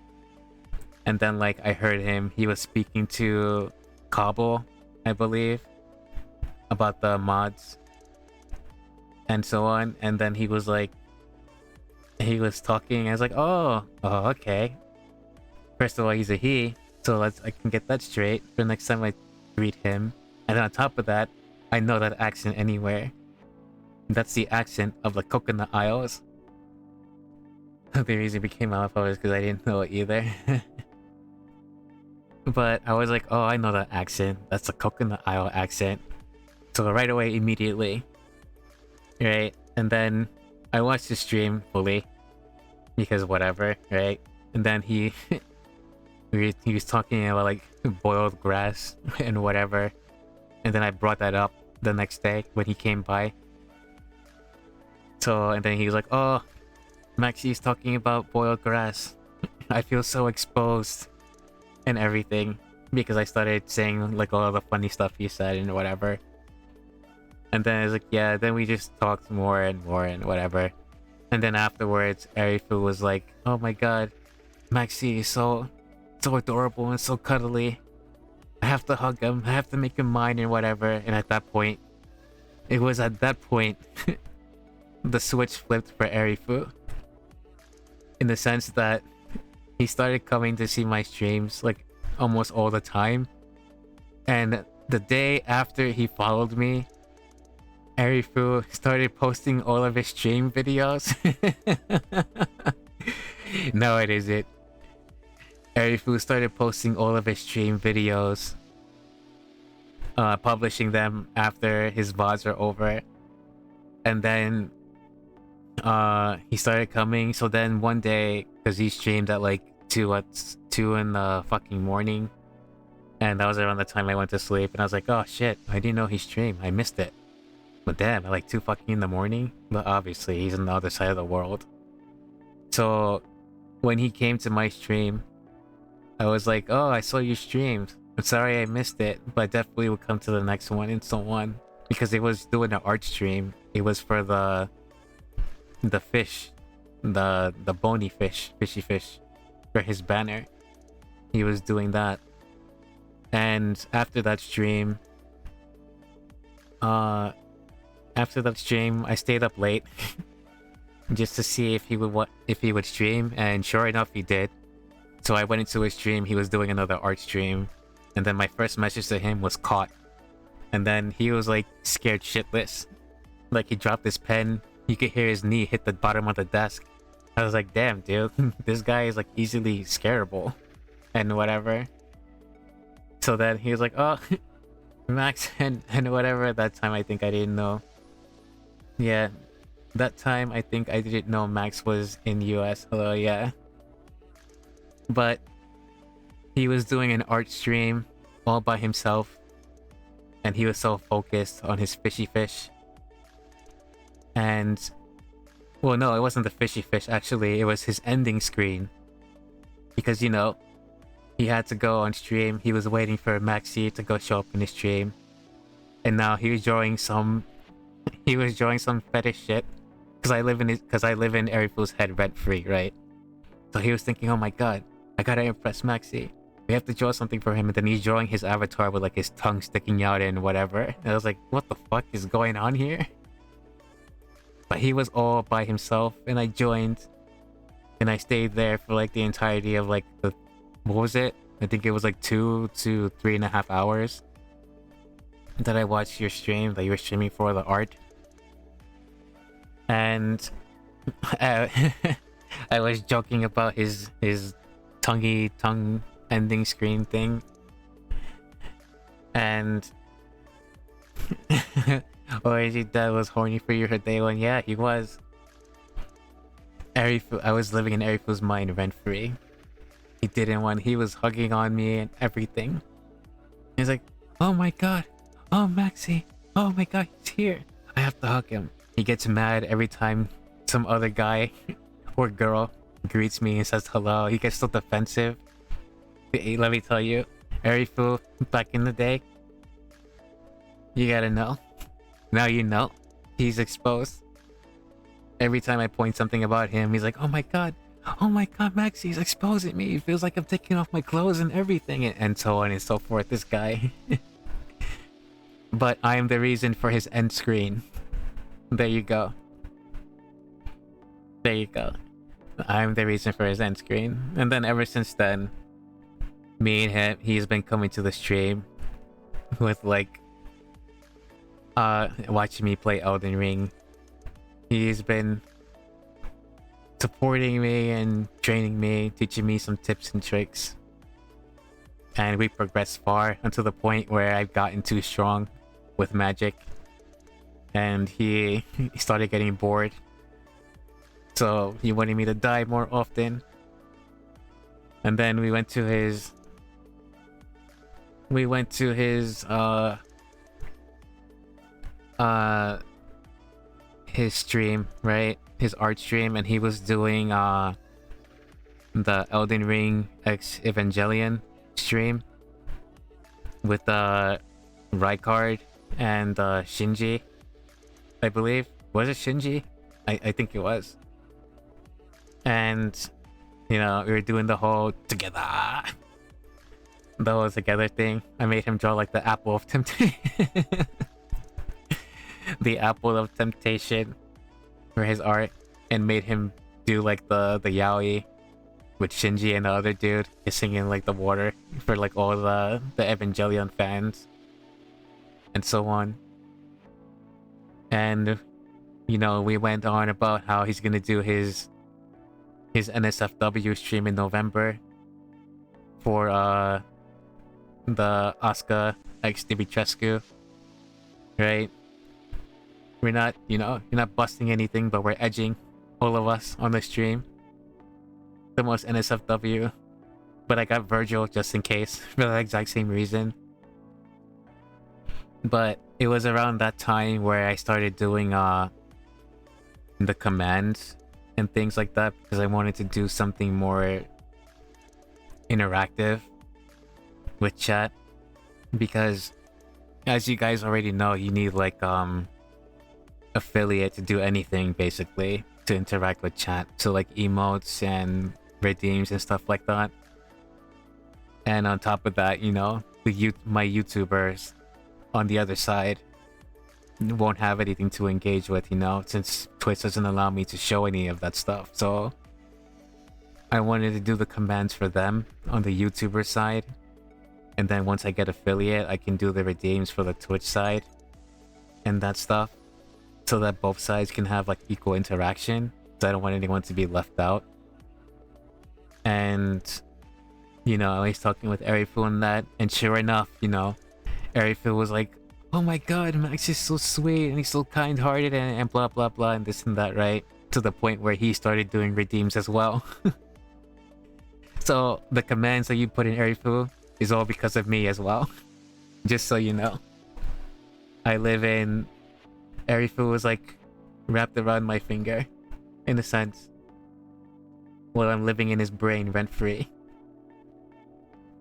and then like I heard him, he was speaking to Cobble, I believe, about the mods and so on. And then he was talking. I was like, oh, okay. First of all, he's a he, so I can get that straight for next time I greet him. And then on top of that, I know that accent anywhere. That's the accent of the Coconut Isles. The reason it became Alpha was because I didn't know it either. But I was like, oh, I know that accent. That's the Coconut Isle accent. So right away, immediately. Right? And then I watched the stream fully. Because whatever, right? And then he was talking about like boiled grass and whatever. And then I brought that up the next day when he came by. So, and then he was like, oh, Maxy's talking about boiled grass. I feel so exposed and everything, because I started saying like all the funny stuff he said and whatever. And then I was like, yeah, then we just talked more and more and whatever. And then afterwards, Erifu was like, oh my god, Maxy is so adorable and so cuddly. I have to hug him, I have to make him mine and whatever. And at that point, the switch flipped for Erifu. In the sense that he started coming to see my streams like almost all the time. And the day after he followed me, Erifu started posting all of his stream videos. No, it isn't. Erifu started posting all of his stream videos, publishing them after his VODs are over. And then he started coming. So then one day, because he streamed at like 2 in the fucking morning, and that was around the time I went to sleep, and I was like, oh shit, I didn't know he streamed, I missed it. But damn, at like 2 fucking in the morning. But obviously he's on the other side of the world. So when he came to my stream, I was like, oh, I saw you streamed, I'm sorry I missed it, but I definitely will come to the next one and so on. Because it was doing an art stream. It was for the fish, the bony fish, fishy fish, for his banner. He was doing that. And after that stream, I stayed up late just to see if he would stream, and sure enough, he did. So I went into his stream. He was doing another art stream, and then my first message to him was caught. And then he was like scared shitless. Like he dropped his pen. You could hear his knee hit the bottom of the desk. I was like, damn, dude, this guy is like easily scareable and whatever. So then he was like, oh, Max and whatever. At that time, I think I didn't know. Yeah, that time I think I didn't know Max was in US. Hello, yeah. But he was doing an art stream all by himself. And he was so focused on his fishy fish. And, well, no, it wasn't the fishy fish, actually. It was his ending screen. Because, you know, he had to go on stream. He was waiting for Maxy to go show up in his stream. And now he was drawing some fetish shit. Because I live in Erifu's head rent-free, right? So he was thinking, oh my god, I gotta impress Maxy. We have to draw something for him. And then he's drawing his avatar with like his tongue sticking out and whatever. And I was like, what the fuck is going on here? But he was all by himself, and I joined. And I stayed there for like the entirety of like what was it? I think it was like 2 to 3.5 hours that I watched your stream that you were streaming for the art. And I, I was joking about his tongue ending screen thing. And Oishi dad was horny for you her day one. Yeah, he was. Arifu, I was living in Arifu's mind rent free. He didn't want. He was hugging on me and everything. He's like, "Oh my god, oh Maxy, oh my god, he's here. I have to hug him." He gets mad every time some other guy or girl greets me and says hello. He gets so defensive. Hey, let me tell you, Arifu back in the day. You gotta know. Now you know. He's exposed. Every time I point something about him, he's like, oh my god, Maxy, he's exposing me. It feels like I'm taking off my clothes and everything, and so on and so forth, this guy. But I am the reason for his end screen. There you go. There you go. I'm the reason for his end screen. And then ever since then, me and him, he's been coming to the stream with like, watching me play Elden Ring. He's been supporting me and training me, teaching me some tips and tricks. And we progressed far until the point where I've gotten too strong with magic. And he started getting bored. So he wanted me to die more often. And then we went to his his stream, right? His art stream, and he was doing the Elden Ring X Evangelion stream with Rykard and Shinji, I believe. Was it Shinji? I think it was. And you know, we were doing the whole together thing. I made him draw like the apple of temptation. The apple of temptation for his art, and made him do like the yaoi with Shinji and the other dude kissing in like the water for like all the Evangelion fans and so on. And you know, we went on about how he's gonna do his NSFW stream in November for the Asuka X Dimitrescu, right? We're not, you know, you're not busting anything, but we're edging, all of us on the stream. The most NSFW. But I got Virgil just in case, for the exact same reason. But it was around that time where I started doing the commands and things like that, because I wanted to do something more interactive with chat. Because as you guys already know, you need like affiliate to do anything, basically, to interact with chat. So like emotes and redeems and stuff like that. And on top of that, you know, my YouTubers on the other side won't have anything to engage with, you know, since Twitch doesn't allow me to show any of that stuff. So I wanted to do the commands for them on the YouTuber side, and then once I get affiliate, I can do the redeems for the Twitch side and that stuff, so that both sides can have like equal interaction. So I don't want anyone to be left out. And you know, I was talking with Arifu on that, and sure enough, you know, Arifu was like, oh my god, Max is so sweet and he's so kind-hearted and blah blah blah and this and that, right? To the point where he started doing redeems as well. So the commands that you put in Arifu is all because of me as well. Just so you know. I live in... Arifu was like wrapped around my finger, in a sense, while I'm living in his brain rent-free.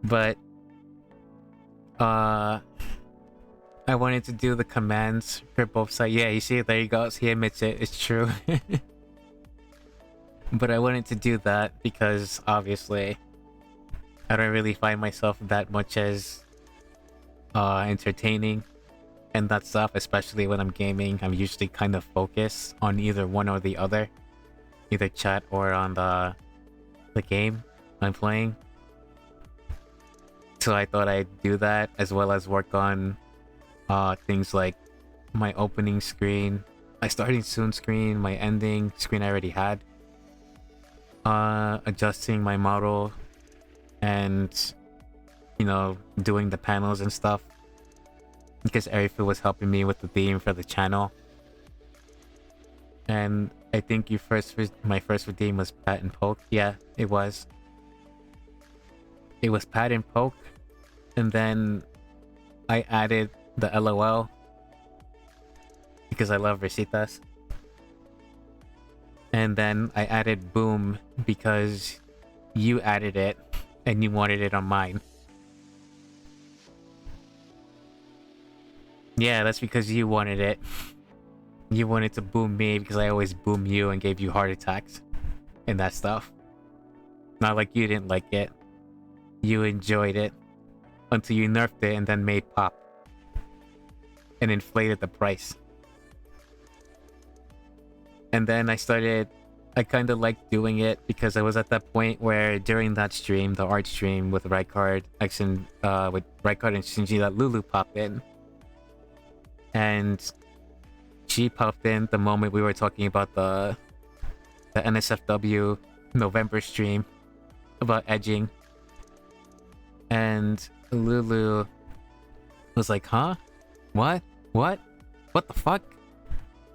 But I wanted to do the commands for both sides. Yeah, you see, there he goes. He admits it. It's true. But I wanted to do that because obviously I don't really find myself that much as entertaining and that stuff, especially when I'm gaming. I'm usually kind of focused on either one or the other, either chat or on the game I'm playing. So I thought I'd do that as well as work on things like my opening screen, my starting soon screen, my ending screen I already had, adjusting my model, and doing the panels and stuff, because Arifu was helping me with the theme for the channel. And I think my first theme was Pat and Poke. Yeah, it was Pat and Poke, and then I added the LOL because I love risitas. And then I added Boom because you added it and you wanted it on mine. Yeah, that's because you wanted it. You wanted to boom me because I always boom you and gave you heart attacks and that stuff. Not like you didn't like it. You enjoyed it until you nerfed it and then made pop and inflated the price. And then I kind of liked doing it because I was at that point where during that stream, the art stream with Rykard, with Rykard and Shinji, that Lulu popped in. And she popped in the moment we were talking about the NSFW November stream about edging. And Lulu was like, huh? What? What the fuck?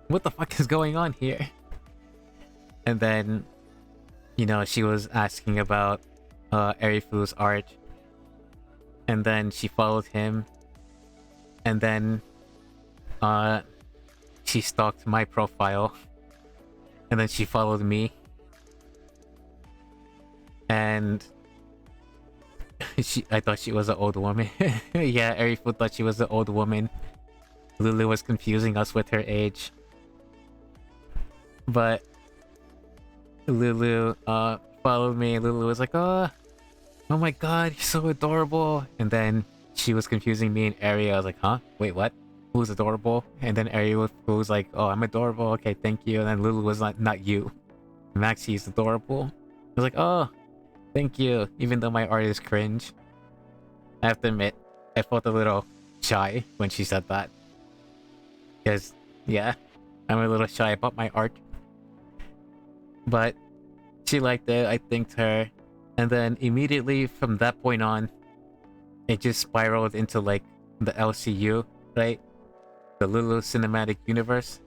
What the fuck is going on here? And then, she was asking about Arifu's art. And then she followed him. And then she stalked my profile. And then she followed me. And I thought she was an old woman. Yeah, Arifu thought she was an old woman. Lulu was confusing us with her age. But Lulu followed me. Lulu was like, oh my god, you're so adorable. And then she was confusing me and Ari. I was like, huh? Wait, what? Who's adorable? And then Ari was like, oh, I'm adorable. Okay, thank you. And then Lulu was like, not you. Maxy is adorable. I was like, oh, thank you. Even though my art is cringe. I have to admit, I felt a little shy when she said that. Because, yeah, I'm a little shy about my art. But she liked it. I thanked her. And then immediately from that point on, it just spiraled into like the LCU, right? The Lulu Cinematic Universe,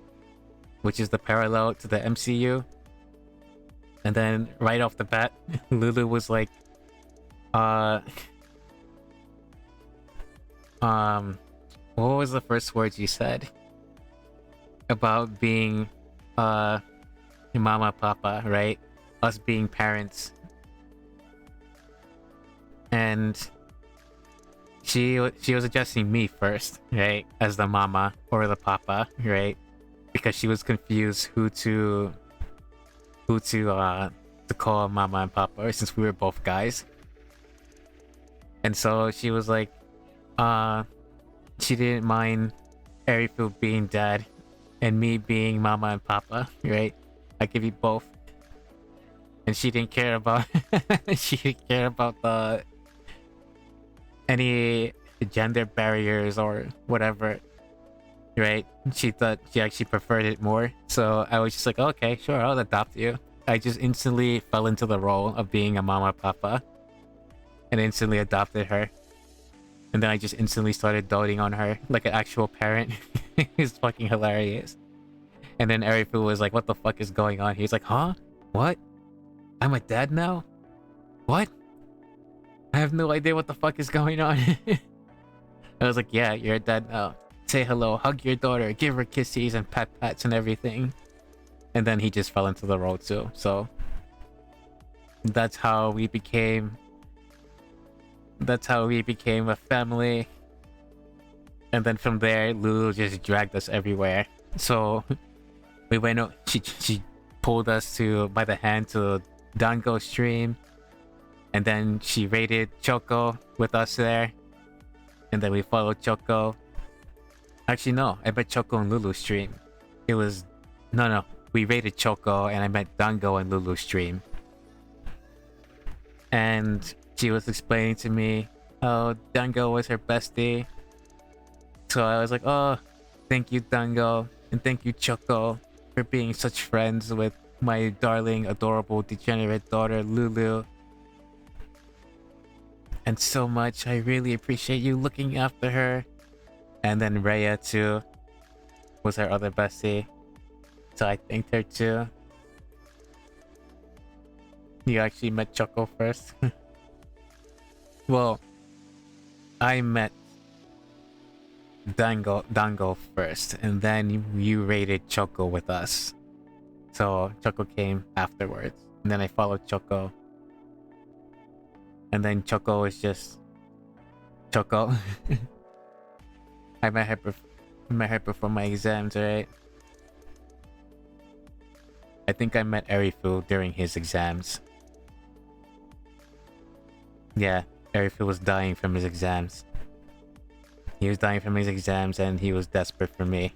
which is the parallel to the MCU. And then right off the bat, Lulu was like, what was the first words you said? About being, mama, papa, right? Us being parents. And she was addressing me first, right? As the mama or the papa, right? Because she was confused who to call mama and papa, since we were both guys. And so she was like, she didn't mind Arifu being dad and me being mama and papa, right? I give you both. And she didn't care about any gender barriers or whatever, right? She thought she actually preferred it more. So I was just like, okay, sure, I'll adopt you. I just instantly fell into the role of being a mama papa and instantly adopted her. And then I just instantly started doting on her like an actual parent. It's fucking hilarious. And then Arifu was like, what the fuck is going on? He's like, huh? What? I'm a dad now? What? I have no idea what the fuck is going on. I was like, yeah, you're a dad now. Say hello, hug your daughter, give her kisses and pats and everything. And then he just fell into the role too. So that's how we became a family. And then from there, Lulu just dragged us everywhere. So we went, she pulled us by the hand to Dango stream. And then she raided Choco with us there. And then we followed Choco. Actually, no, I met Choco and Lulu stream. It was... No. We raided Choco and I met Dango and Lulu stream. And she was explaining to me how Dango was her bestie. So I was like, oh, thank you, Dango, and thank you, Choco, for being such friends with my darling, adorable, degenerate daughter, Lulu. And so much, I really appreciate you looking after her. And then Rhea, too, was her other bestie. So I thanked her, too. You actually met Choco first? Well, I met Dango first, and then you raided Choco with us. So Choco came afterwards, and then I followed Choco. And then Choco is just Choco. I met her before my exams, right? I think I met Erifu during his exams. Yeah, Erifu was dying from his exams. He was dying from his exams and he was desperate for me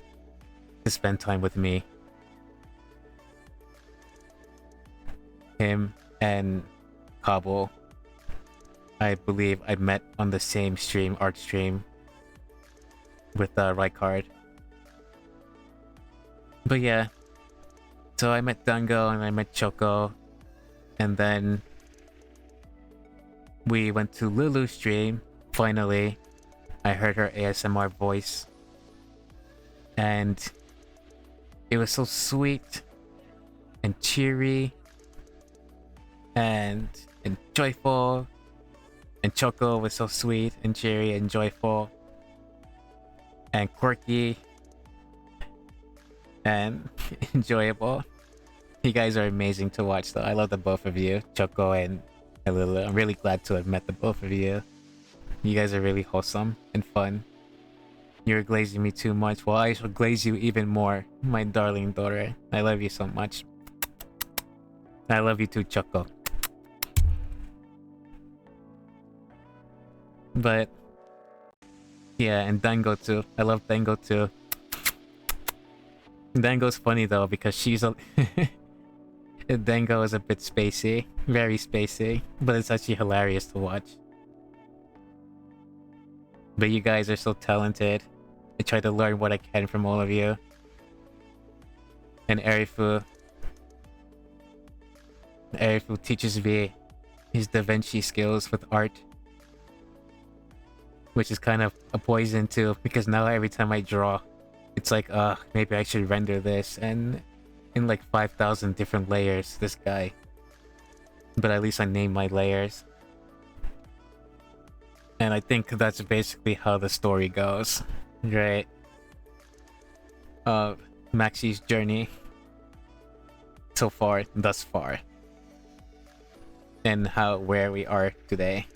to spend time with me. Him and Cabo, I believe I met on the same stream, art stream, with Rykard. But yeah, so I met Dango and I met Choco, and then we went to Lulu's stream. Finally, I heard her ASMR voice, and it was so sweet and cheery and joyful. And Choco was so sweet and cheery and joyful and quirky and enjoyable. You guys are amazing to watch, though. I love the both of you, Choco and Lulu. I'm really glad to have met the both of you. You guys are really wholesome and fun. You're glazing me too much. Well, I shall glaze you even more, my darling daughter. I love you so much. I love you too, Choco. But yeah, and Dango too. I love Dango too. Dango's funny though because she's a Dango is a bit spacey, very spacey, but it's actually hilarious to watch. But you guys are so talented. I try to learn what I can from all of you. And Erifu teaches me his Da Vinci skills with art, which is kind of a poison too, because now every time I draw, it's like, maybe I should render this and in like 5,000 different layers, this guy. But at least I named my layers. And I think that's basically how the story goes, right? Maxy's journey so far, thus far. And where we are today.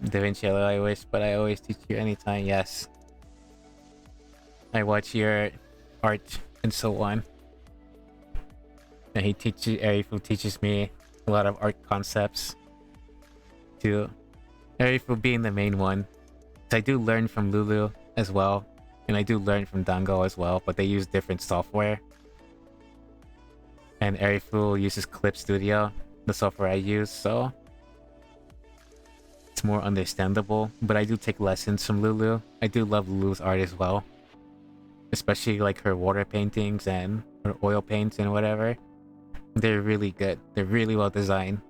Da Vinci, I wish, but I always teach you anytime, yes. I watch your art and so on. And Erifu teaches me a lot of art concepts too. Erifu being the main one. So I do learn from Lulu as well. And I do learn from Dango as well, but they use different software. And Erifu uses Clip Studio, the software I use, so it's more understandable. But I do take lessons from Lulu. I do love Lulu's art as well. Especially like her water paintings and her oil paints and whatever. They're really good. They're really well designed.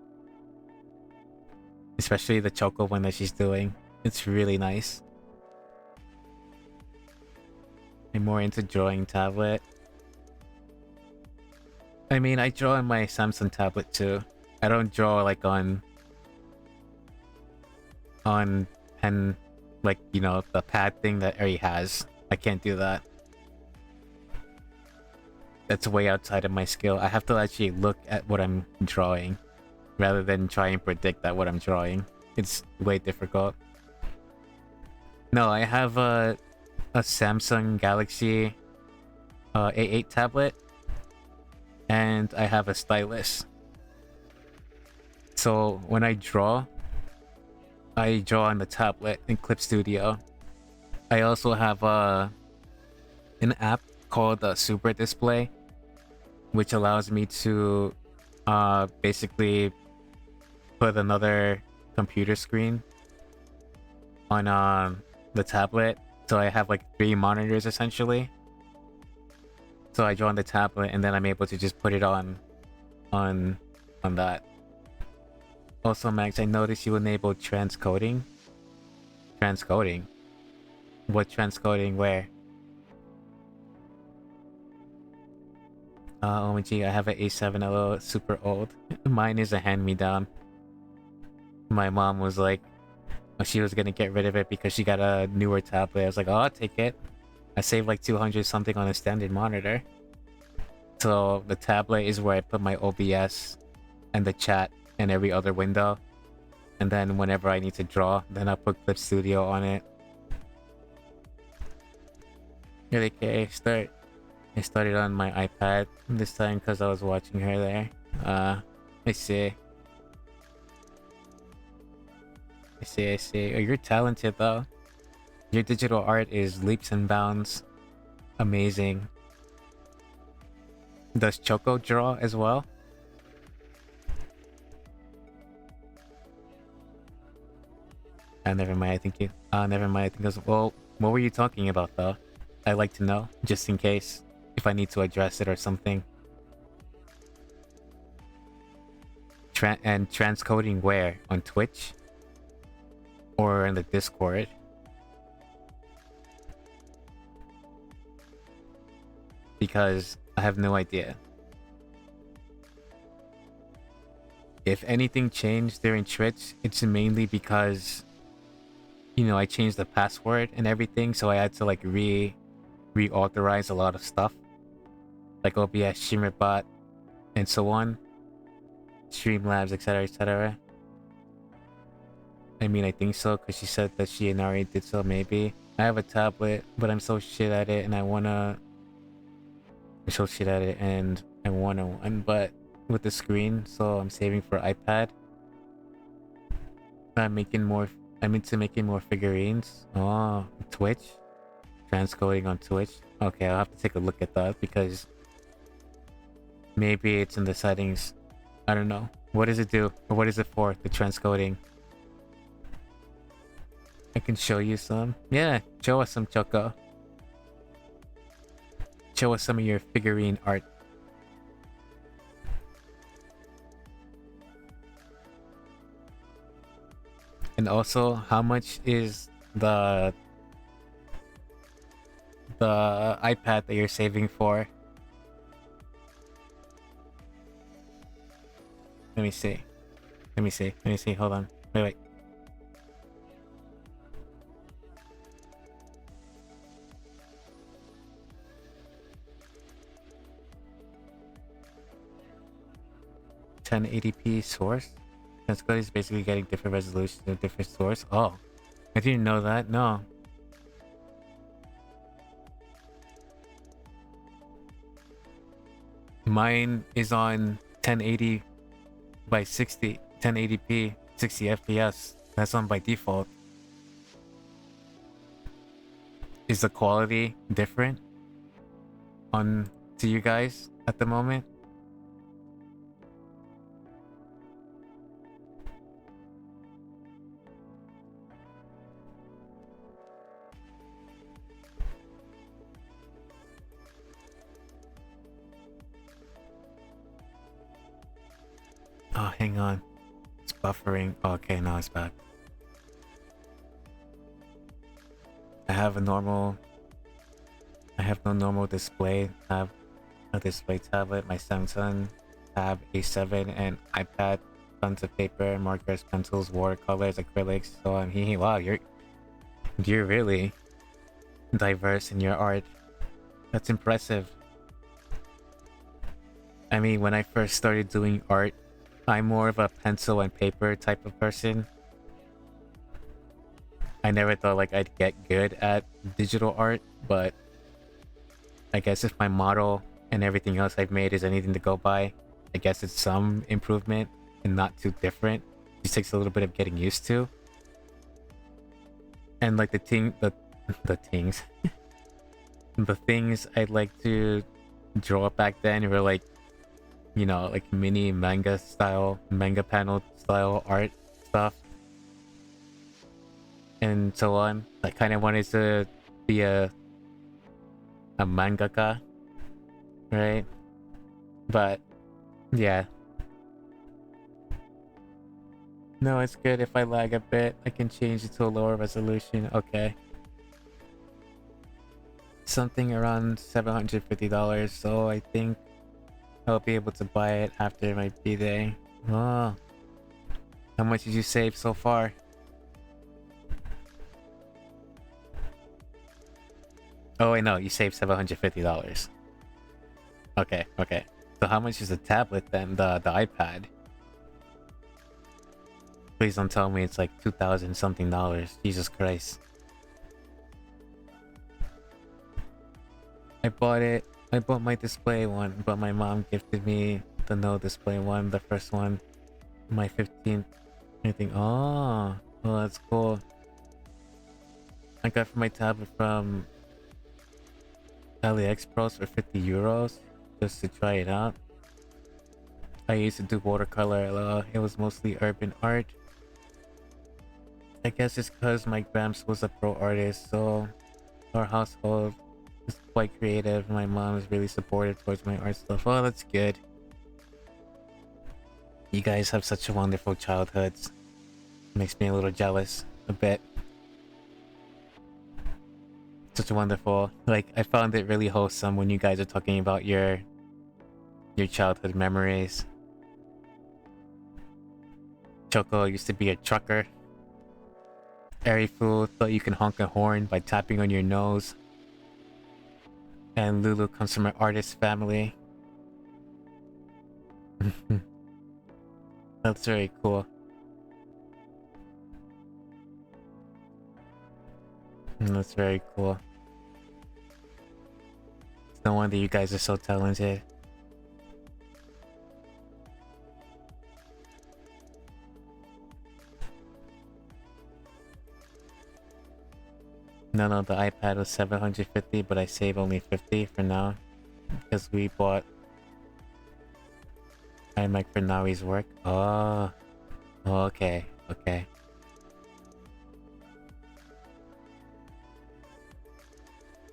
Especially the Choco one that she's doing. It's really nice. I'm more into drawing tablet. I mean, I draw on my Samsung tablet too. I don't draw like on pen, like, you know, the pad thing that Eri has. I can't do that. That's way outside of my skill. I have to actually look at what I'm drawing rather than try and predict that what I'm drawing. It's way difficult. No, I have a Samsung Galaxy A8 tablet, and I have a stylus. So when I draw on the tablet in Clip Studio. I also have an app called Super Display, which allows me to basically put another computer screen on the tablet. So I have like 3 monitors essentially. So I draw on the tablet and then I'm able to just put it on that. Also, Max, I noticed you enabled transcoding. Transcoding? What transcoding? Where? OMG, I have an A7L, super old. Mine is a hand-me-down. My mom was like, she was gonna get rid of it because she got a newer tablet. I was like, oh, I'll take it. I saved like 200 something on a standard monitor. So the tablet is where I put my OBS and the chat and every other window. And then whenever I need to draw, then I'll put Clip Studio on it. Really, okay, I started on my iPad this time because I was watching her there. I see. I see. Oh, you're talented though. Your digital art is leaps and bounds. Amazing. Does Choco draw as well? Never mind, I think you... never mind, I think it was... Well, what were you talking about though? I'd like to know, just in case. If I need to address it or something. And transcoding where? On Twitch? Or in the Discord? Because I have no idea. If anything changed during Twitch, it's mainly because, you know, I changed the password and everything, so I had to like reauthorize a lot of stuff. Like OBS, StreamerBot, and so on. Streamlabs, etc, etc. I mean, I think so, because she said that she already did so, maybe. I have a tablet, but I'm so shit at it, and I wanna... I'm so shit at it, and I wanna one, but with the screen, so I'm saving for iPad. I'm into making more figurines. Oh, Twitch? Transcoding on Twitch? Okay, I'll have to take a look at that, because... maybe it's in the settings. I don't know. What does it do? Or what is it for, the transcoding? I can show you some. Yeah, show us some, Choco. Show us some of your figurine art. And also, how much is the iPad that you're saving for? Let me see. Hold on. Wait. ...1080p source? Transcode is basically getting different resolutions of different source. Oh, I didn't know that. No. Mine is on 1080 by 60, 1080p, 60 FPS. That's on by default. Is the quality different on to you guys at the moment? Oh, hang on. It's buffering. Oh, okay, now it's back. I have no normal display. I have a display tablet, my Samsung Tab A7, and iPad, tons of paper, markers, pencils, watercolors, acrylics. So I'm wow, you're really diverse in your art. That's impressive. I mean, when I first started doing art, I'm more of a pencil and paper type of person. I never thought like I'd get good at digital art, but I guess if my model and everything else I've made is anything to go by, I guess it's some improvement and not too different. It just takes a little bit of getting used to. And like the things the things I'd like to draw back then were like, you know, like mini manga panel style art stuff. and so on. I kind of wanted to be a mangaka, right? But yeah, no, it's good if I lag a bit. I can change it to a lower resolution. Okay, something around $750. So I think I'll be able to buy it after my B-Day. Oh, how much did you save so far? Oh wait, no, you saved $750. Okay, okay. So how much is the tablet then? The iPad? Please don't tell me it's like 2,000 something dollars. Jesus Christ. I bought it. I bought my display one, but my mom gifted me the no display one, the first one, my 15th. I think, oh, that's cool. I got my tablet from AliExpress for 50 euros just to try it out. I used to do watercolor. It was mostly urban art. I guess it's because my gramps was a pro artist, so our household is quite creative. My mom is really supportive towards my art stuff. Oh, that's good. You guys have such a wonderful childhoods. Makes me a little jealous, a bit. Such a wonderful, like, I found it really wholesome when you guys are talking about your childhood memories. Choco used to be a trucker. Arifu thought you can honk a horn by tapping on your nose. And Lulu comes from an artist family. That's very cool. That's very cool. It's no wonder you guys are so talented. No, the iPad was 750, but I save only 50 for now. Because we bought iMac for Nawi's work. Oh, okay, okay.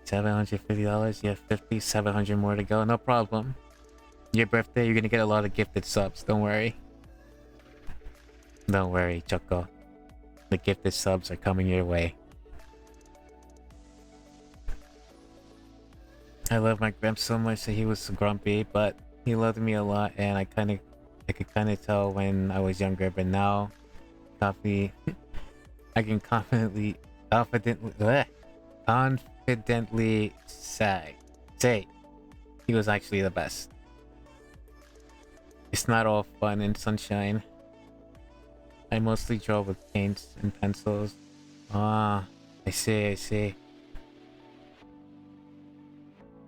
$750? You have 50, 700 more to go. No problem. Your birthday, you're gonna get a lot of gifted subs. Don't worry. Don't worry, Choco. The gifted subs are coming your way. I love my gramps so much that he was grumpy, but he loved me a lot, and I could kind of tell when I was younger. But now, I can confidently say he was actually the best. It's not all fun and sunshine. I mostly draw with paints and pencils. Ah, I see.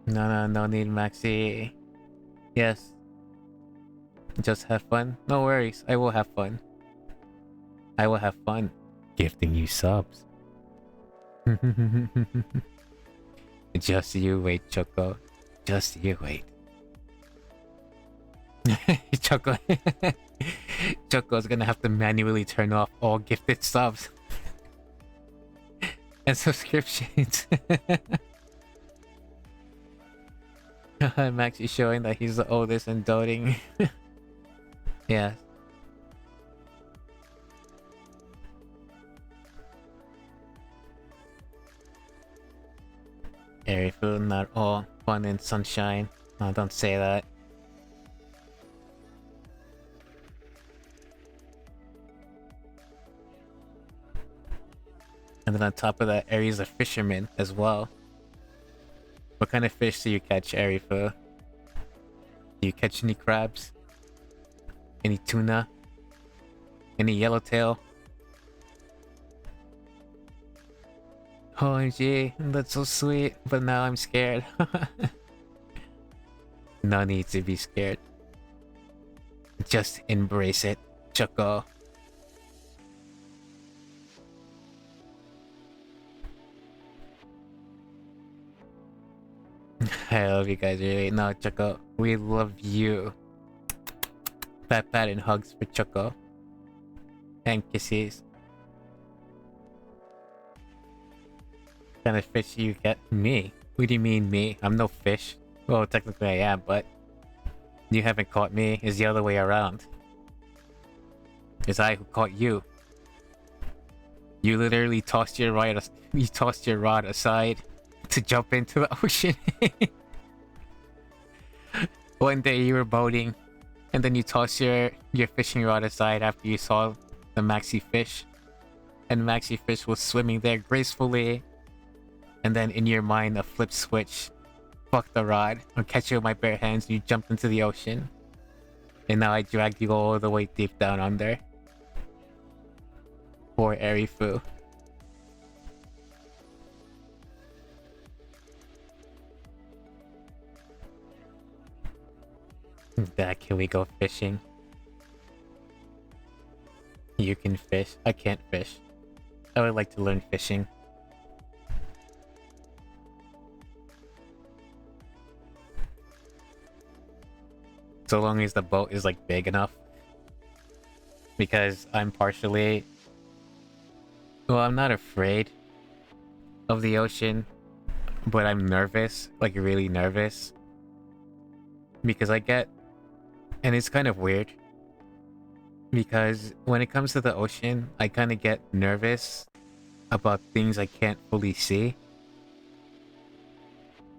No need, Maxy. Yes. Just have fun. No worries. I will have fun. I will have fun gifting you subs. Just you wait, Choco. Just you wait. Choco. Choco's gonna have to manually turn off all gifted subs and subscriptions. I'm actually showing that he's the oldest and doting. Yeah. Airy food, not all fun and sunshine. No, don't say that. And then on top of that, Aries a fisherman as well. What kind of fish do you catch, Arifu? Do you catch any crabs? Any tuna? Any yellowtail? OMG, that's so sweet, but now I'm scared. No need to be scared. Just embrace it, Choco. I love you guys really. No, Choco, we love you. Pat and hugs for Choco. And kisses. kind of fish you get? Me? What do you mean me? I'm no fish. Well, technically I am, but you haven't caught me. It's the other way around. It's I who caught you. You literally tossed your rod aside to jump into the ocean. One day you were boating, and then you tossed your fishing rod aside after you saw the Maxy fish. And Maxy fish was swimming there gracefully. And then in your mind, a flip switch. Fuck the rod. I'll catch you with my bare hands. You jumped into the ocean. And now I dragged you all the way deep down under. Poor Arifu. Dad, can we go fishing? You can fish. I can't fish. I would like to learn fishing. So long as the boat is like big enough. Because I'm partially... Well, I'm not afraid of the ocean, but I'm nervous, like really nervous. Because I get... And it's kind of weird. Because when it comes to the ocean, I kind of get nervous about things I can't fully see.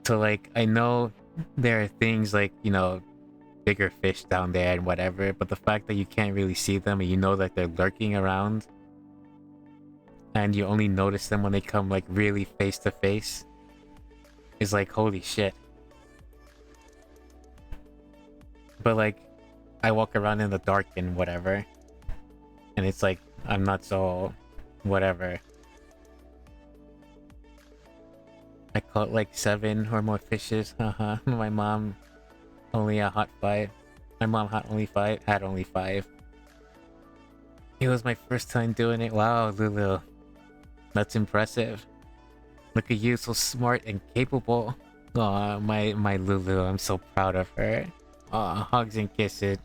So like, I know there are things like, you know, bigger fish down there and whatever, but the fact that you can't really see them and you know that they're lurking around and you only notice them when they come like really face to face is like, holy shit. But like, I walk around in the dark and whatever, and it's like, I'm not so whatever. I caught like 7 or more fishes. My mom only a hot 5. My mom had only 5. It was my first time doing it. Wow, Lulu. That's impressive. Look at you, so smart and capable. Aw, my Lulu, I'm so proud of her. Aw, hugs and kisses.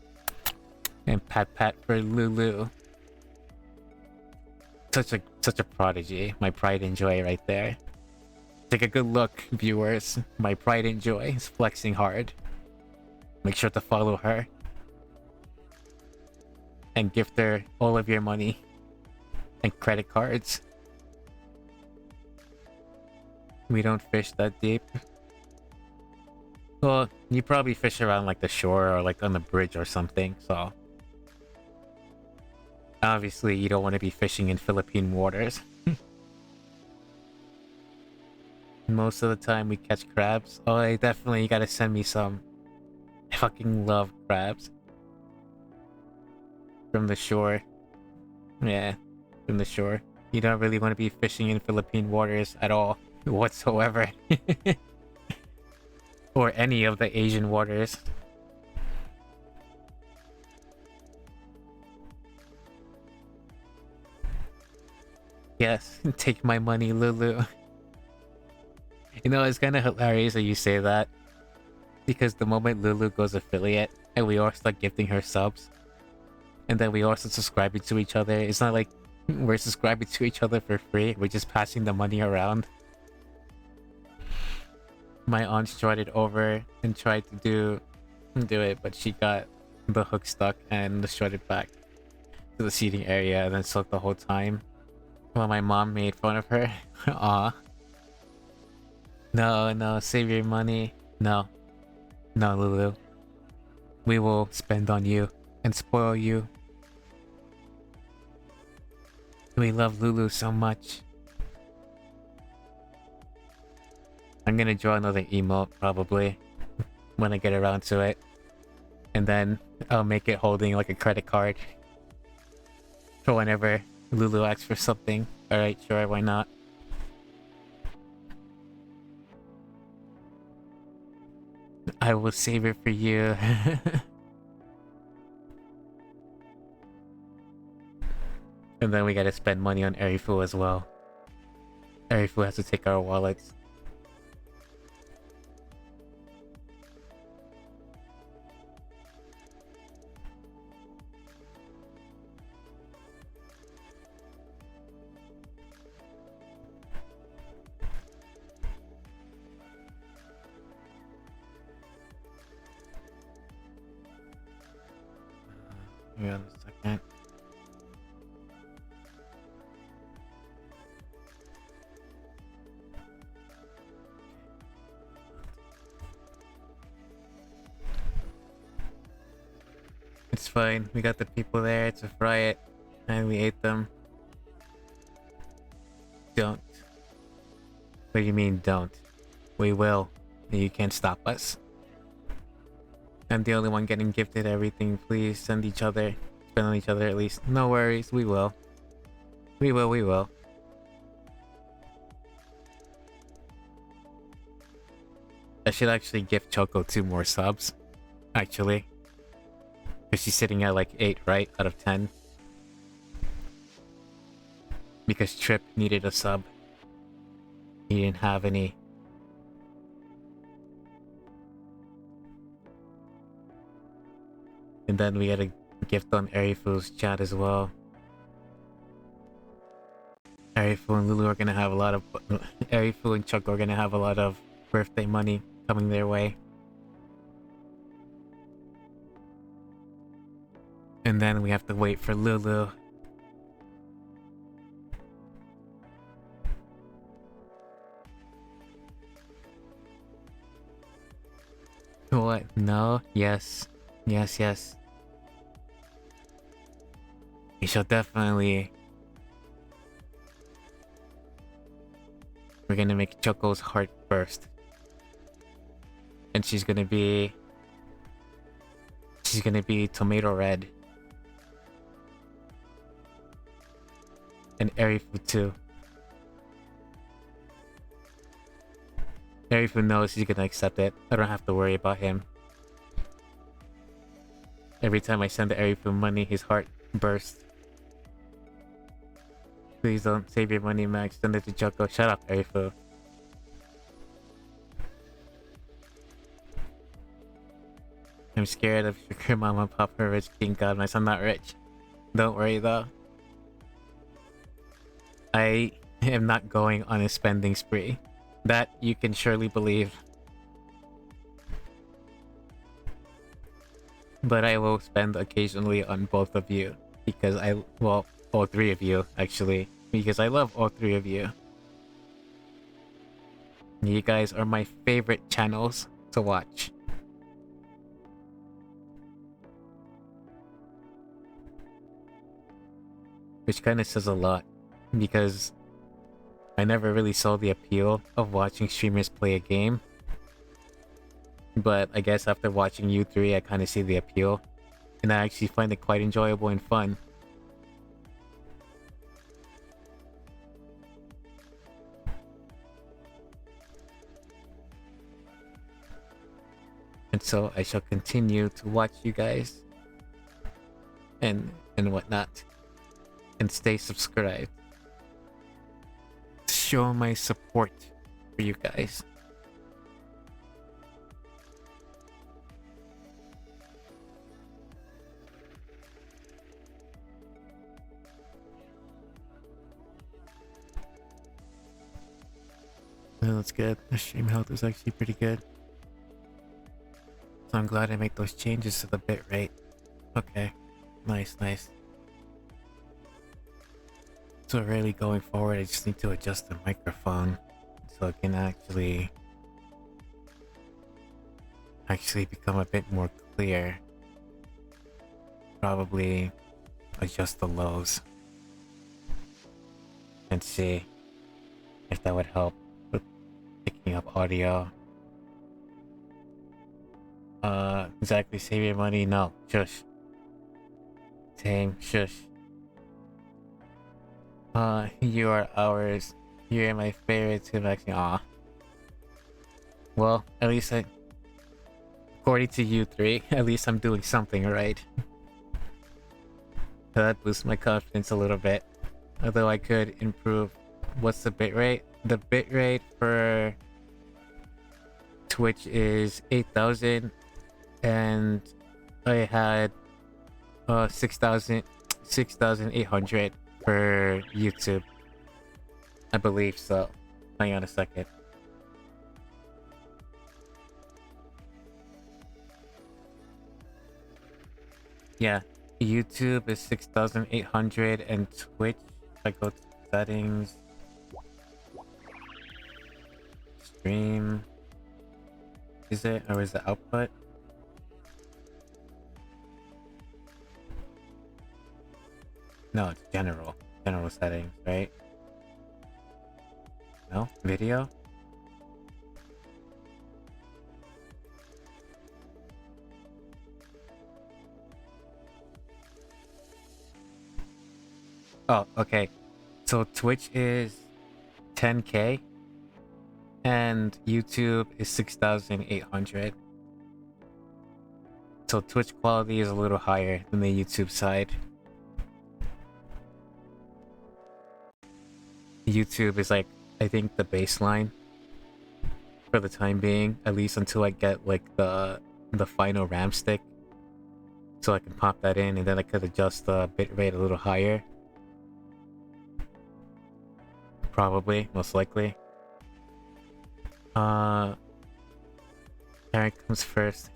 And pat for Lulu. Such a prodigy. My pride and joy right there. Take a good look, viewers. My pride and joy is flexing hard. Make sure to follow her. And gift her all of your money. And credit cards. We don't fish that deep. Well, you probably fish around like the shore or like on the bridge or something, so... Obviously, you don't want to be fishing in Philippine waters. Most of the time we catch crabs. Oh, you gotta send me some. I fucking love crabs. From the shore. Yeah, from the shore. You don't really want to be fishing in Philippine waters at all. Whatsoever. Or any of the Asian waters. Yes, take my money, Lulu. You know, it's kind of hilarious that you say that. Because the moment Lulu goes affiliate, and we all start gifting her subs, and then we also subscribing to each other, it's not like we're subscribing to each other for free, we're just passing the money around. My aunt started over and tried to do it, but she got the hook stuck and started back to the seating area and then soaked the whole time. While my mom made fun of her. Aw. No, save your money. No, Lulu. We will spend on you and spoil you. We love Lulu so much. I'm gonna draw another emote, probably, when I get around to it. And then I'll make it holding like a credit card. For whenever Lulu asks for something. Alright, sure, why not? I will save it for you. And then we gotta spend money on Arifu as well. Arifu has to take our wallets. Hang on a second. It's fine. We got the people there to fry it, and we ate them. Don't. What do you mean, don't? We will. You can't stop us. I'm the only one getting gifted everything. Please spend on each other at least. No worries, we will. We will. I should actually gift Choco 2 more subs. Actually. Because she's sitting at like 8, right? Out of 10. Because Trip needed a sub. He didn't have any. And then we had a gift on Arifu's chat as well. Arifu and Lulu are gonna have a lot of... Arifu and Chuck are gonna have a lot of birthday money coming their way. And then we have to wait for Lulu. What? No? Yes. Yes. We shall definitely... We're gonna make Choco's heart burst. And she's gonna be tomato red. And Arifu too. Arifu knows he's gonna accept it. I don't have to worry about him. Every time I send Arifu money, his heart bursts. Please don't save your money, Max. Send it to Choco. Shut up, Arifu. I'm scared of Sugar Mama Papa Rich King Godness. I'm not rich. Don't worry though. I am not going on a spending spree. That you can surely believe. But I will spend occasionally on both of you. Because well, all three of you, actually. Because I love all three of you. You guys are my favorite channels to watch. Which kind of says a lot. Because I never really saw the appeal of watching streamers play a game. But I guess after watching you three, I kind of see the appeal. And I actually find it quite enjoyable and fun. And so I shall continue to watch you guys. And whatnot. And stay subscribed. Show my support for you guys. Oh, that's good. The stream health is actually pretty good. So I'm glad I made those changes to the bitrate. Okay. Nice. So really going forward, I just need to adjust the microphone so it can actually become a bit more clear. Probably adjust the lows and see if that would help with picking up audio. Exactly, save your money? No, shush. Same, shush. You are ours. You're my favorite too, Maxy. Aw. Well, at least according to you three, at least I'm doing something right. That boosts my confidence a little bit. Although I could improve. What's the bitrate? The bitrate for Twitch is 8,000, and I had 6,800 for YouTube. I believe so. Hang on a second. Yeah, YouTube is 6,800 and Twitch, if I go to settings, stream, is it, or is it output? No, it's general settings, right? No, video? Oh, okay. So Twitch is 10K and YouTube is 6,800. So Twitch quality is a little higher than the YouTube side. YouTube is like, I think, the baseline for the time being, at least until I get like the final RAM stick, so I can pop that in and then I could adjust the bitrate a little higher. Probably, most likely. Eric comes first.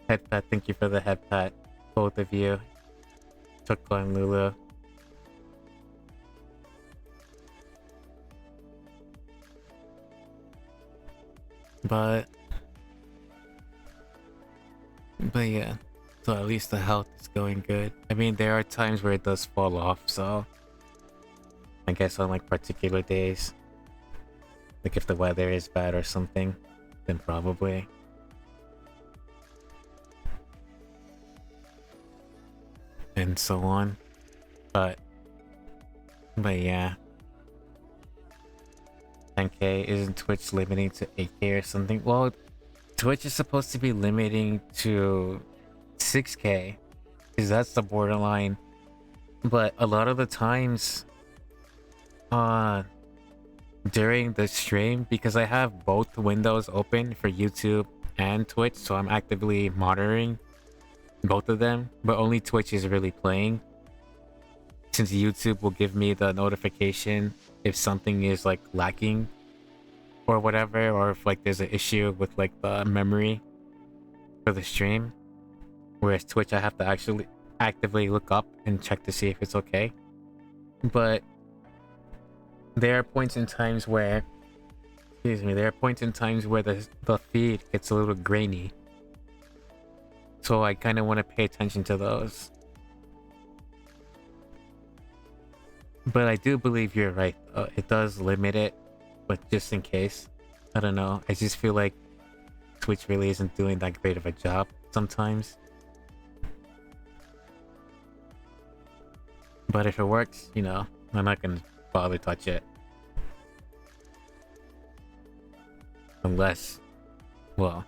Head pat, thank you for the head pat, both of you, Choco and Lulu. But yeah, so at least the health is going good. I mean, there are times where it does fall off, so I guess on like particular days, like if the weather is bad or something, then probably. And so on. But yeah. 10K, isn't Twitch limiting to 8K or something? Well, Twitch is supposed to be limiting to 6K, because that's the borderline. But a lot of the times, during the stream, because I have both windows open for YouTube and Twitch, so I'm actively monitoring both of them, but only Twitch is really playing, since YouTube will give me the notification if something is like lacking or whatever, or if like there's an issue with like the memory for the stream, whereas Twitch I have to actually actively look up and check to see if it's okay. But there are points in times where, the feed gets a little grainy, so I kind of want to pay attention to those. But I do believe you're right. It does limit it, but just in case. I don't know. I just feel like Twitch really isn't doing that great of a job sometimes. But if it works, you know, I'm not gonna bother touch it. Unless, well,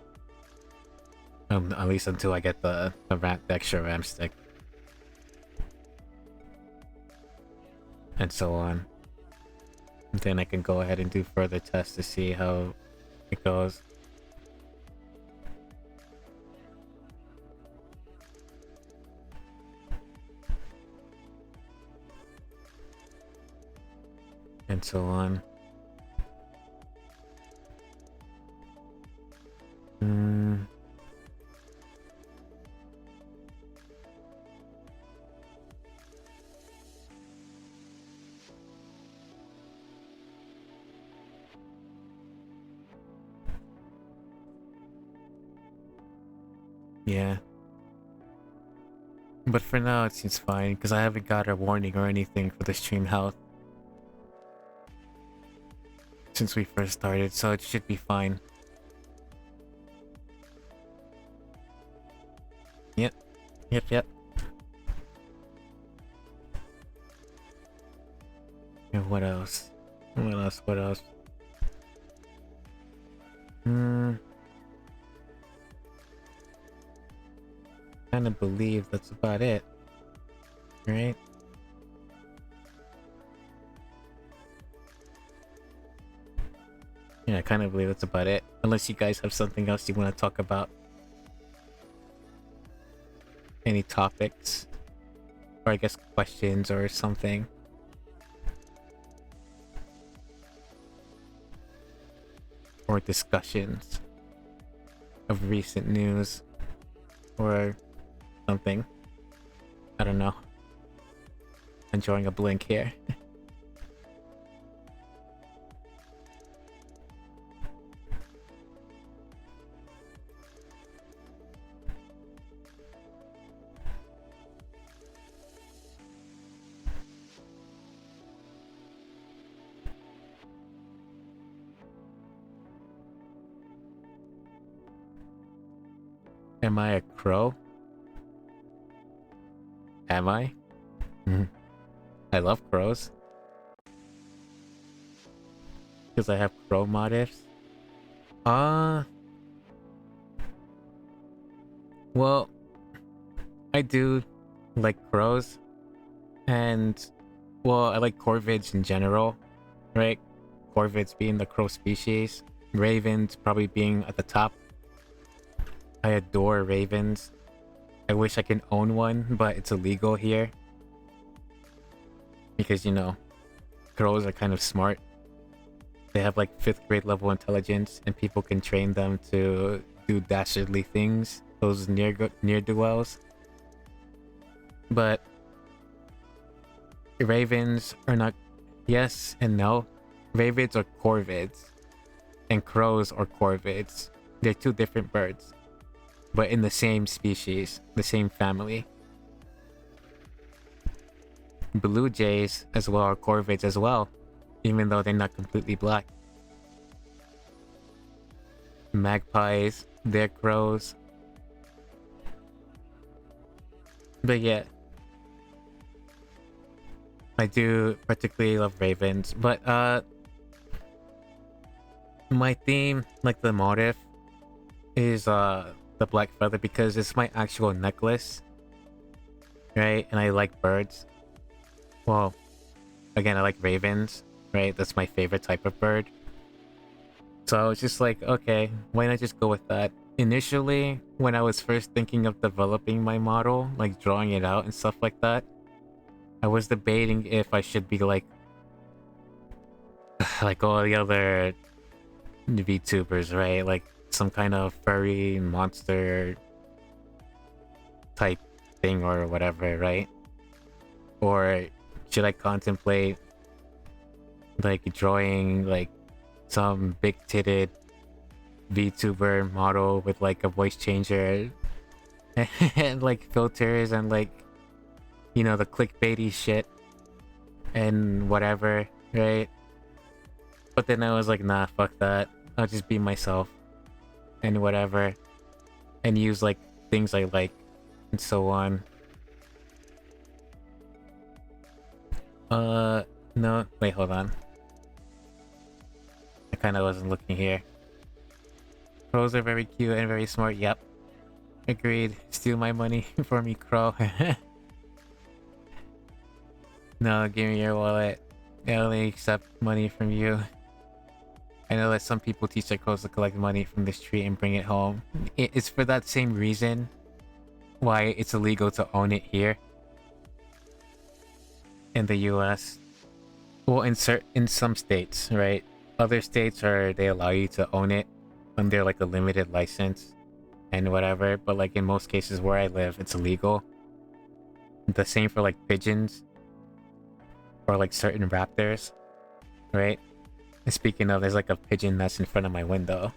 at least until I get the extra RAM stick. And so on. And then I can go ahead and do further tests to see how it goes. And so on. Yeah. But for now it seems fine, because I haven't got a warning or anything for the stream health since we first started, so it should be fine. Yep. And what else? What else? Kind of believe that's about it, right? Yeah, I kind of believe that's about it. Unless you guys have something else you want to talk about. Any topics? Or I guess questions or something. Or discussions of recent news. Or something. I don't know. Enjoying a blink here. Am I a crow? Am I? I love crows. Because I have crow motifs. Well, I do like crows. And, well, I like corvids in general, right? Corvids being the crow species. Ravens probably being at the top. I adore ravens. I wish I could own one, but it's illegal here. Because, you know, crows are kind of smart. They have like 5th grade level intelligence, and people can train them to do dastardly things. Those near-do-wells. But ravens are not... Yes and no. Ravens are corvids. And crows are corvids. They're two different birds. But in the same species, the same family. Blue jays as well are corvids as well, even though they're not completely black. Magpies, they're crows. But yeah, I do particularly love ravens. But my theme, like the motif, is the black feather because it's my actual necklace, right? And I like birds. Well, again, I like ravens, right? That's my favorite type of bird. So I was just like, okay, why not just go with that? Initially, when I was first thinking of developing my model, like drawing it out and stuff like that, I was debating if I should be like all the other VTubers, right? Like some kind of furry monster type thing or whatever, right? Or should I contemplate like drawing like some big-titted VTuber model with like a voice changer and like filters and like, you know, the clickbaity shit and whatever, right? But then I was like, nah, fuck that. I'll just be myself and whatever, and use like things I like and so on. No, wait, hold on. I kind of wasn't looking here. Crows are very cute and very smart. Yep, agreed. Steal my money for me, crow. No, give me your wallet. I only accept money from you. I know that some people teach their crows to collect money from the street and bring it home. It's for that same reason why it's illegal to own it here in the US. Well, in some states, right? Other states they allow you to own it under like a limited license and whatever, but like in most cases where I live, it's illegal. The same for like pigeons or like certain raptors, right? And speaking of, there's like a pigeon nest in front of my window,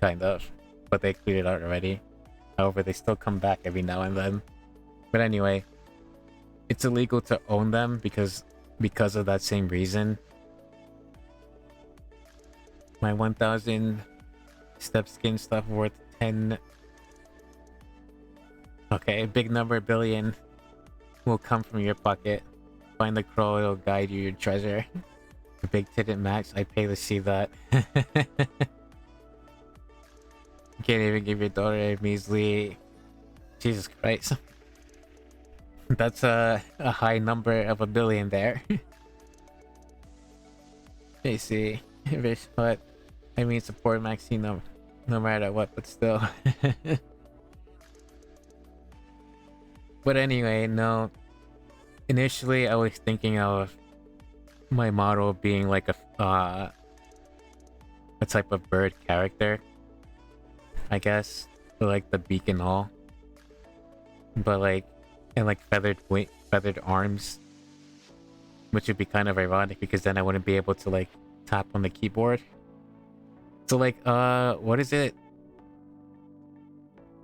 kind of, but they cleared it out already. However, they still come back every now and then. But anyway, it's illegal to own them because of that same reason. My 1,000 step skin stuff worth 10. Okay, a big number, billion, will come from your pocket. Find the crow, it'll guide you your treasure. A big titted Max, I pay to see that. You can't even give your daughter a measly... Jesus Christ. That's a high number of a billion there. I see. But I mean, support Maxy no matter what, but still. But anyway, no. Initially, I was thinking of my model being like a type of bird character, I guess, like the beak and all. But like, and like feathered arms, which would be kind of ironic because then I wouldn't be able to like tap on the keyboard. So like, what is it?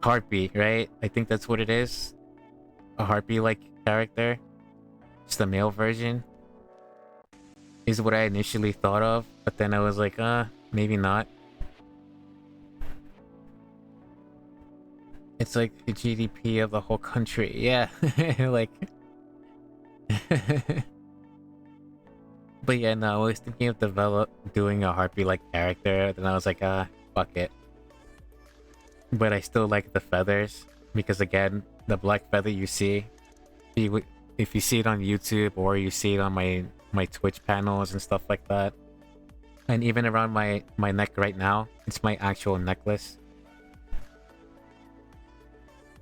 Harpy, right? I think that's what it is. A harpy-like character. Just the male version. Is what I initially thought of, but then I was like, maybe not. It's like the GDP of the whole country. Yeah, like... But yeah, no, I was thinking of doing a harpy-like character, then I was like, fuck it. But I still like the feathers, because again, the black feather you see, if you see it on YouTube or you see it on my Twitch panels and stuff like that, and even around my neck right now, it's my actual necklace.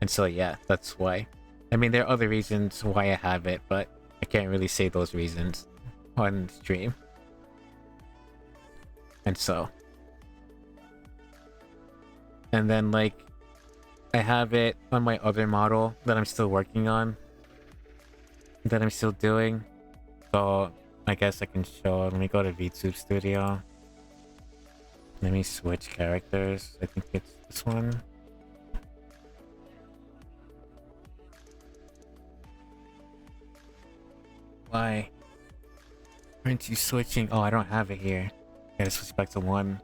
And so yeah, that's why. I mean, there are other reasons why I have it, but I can't really say those reasons on stream. And so, and then like I have it on my other model that I'm still working on, that I'm still doing. So I guess I can show. Let me go to VTube Studio. Let me switch characters. I think it's this one. Why aren't you switching? Oh, I don't have it here. Gotta switch back to 1.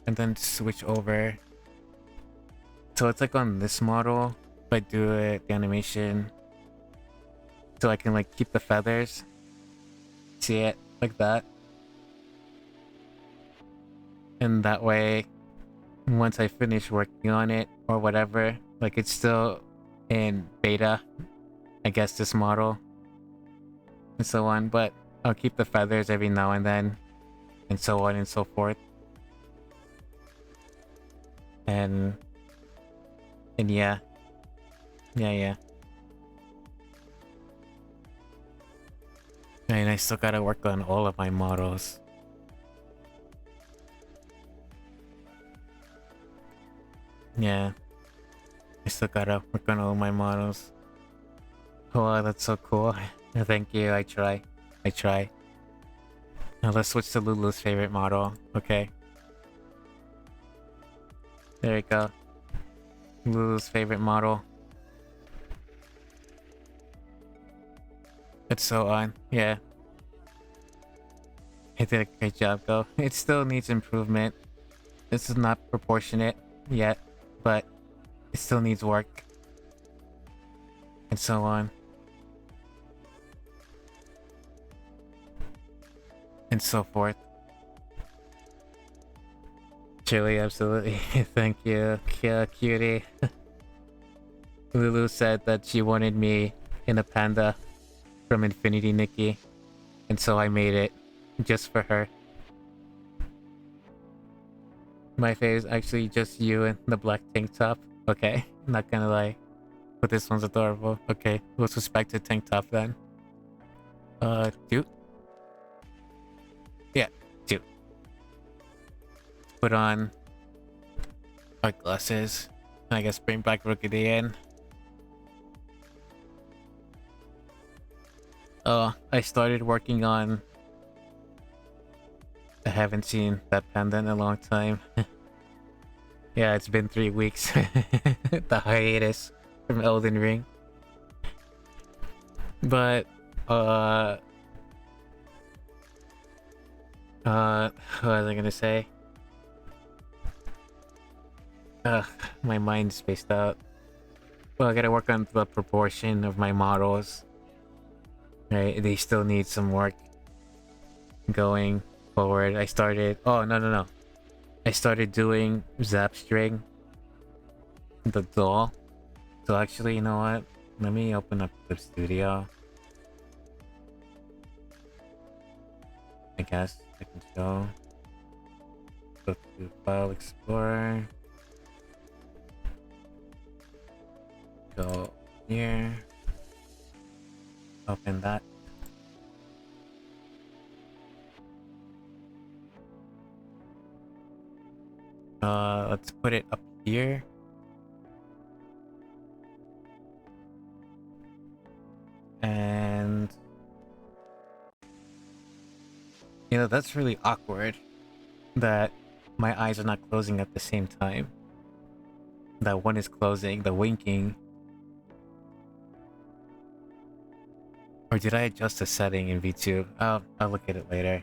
And then switch over. So it's like on this model. If I do it, the animation. So I can like keep the feathers. See it? Like that. And that way, once I finish working on it or whatever, like it's still in beta, I guess, this model. And so on, but I'll keep the feathers every now and then, and so on and so forth. And yeah. And I still gotta work on all of my models. Yeah. I still gotta work on all my models. Oh, wow, that's so cool. Thank you, I try. Now let's switch to Lulu's favorite model. Okay. There we go. Lulu's favorite model. It's so on. Yeah. I did a great job though. It still needs improvement. This is not proportionate yet, but it still needs work. And so on. And so forth. Chili, absolutely. Thank you, cutie. Lulu said that she wanted me in a panda from Infinity Nikki, and so I made it just for her. My fave is actually just you in the black tank top. Okay, not gonna lie, but this one's adorable. Okay, we'll switch back to tank top then. Dude. Yeah, dude. Put on our glasses. I guess bring back Rookity in. I started working on... I haven't seen that panda in a long time. Yeah, it's been 3 weeks. The hiatus from Elden Ring. But, what was I gonna say? My mind's spaced out. Well, I gotta work on the proportion of my models. Right, they still need some work going forward. I started... Oh, no. I started doing Zapstring, the doll. So actually, you know what? Let me open up the studio. I guess I can show. Go to File Explorer. Go here. Open that. Let's put it up here. You know, that's really awkward that my eyes are not closing at the same time. That one is closing, the winking. Or did I adjust the setting in V2? I'll look at it later.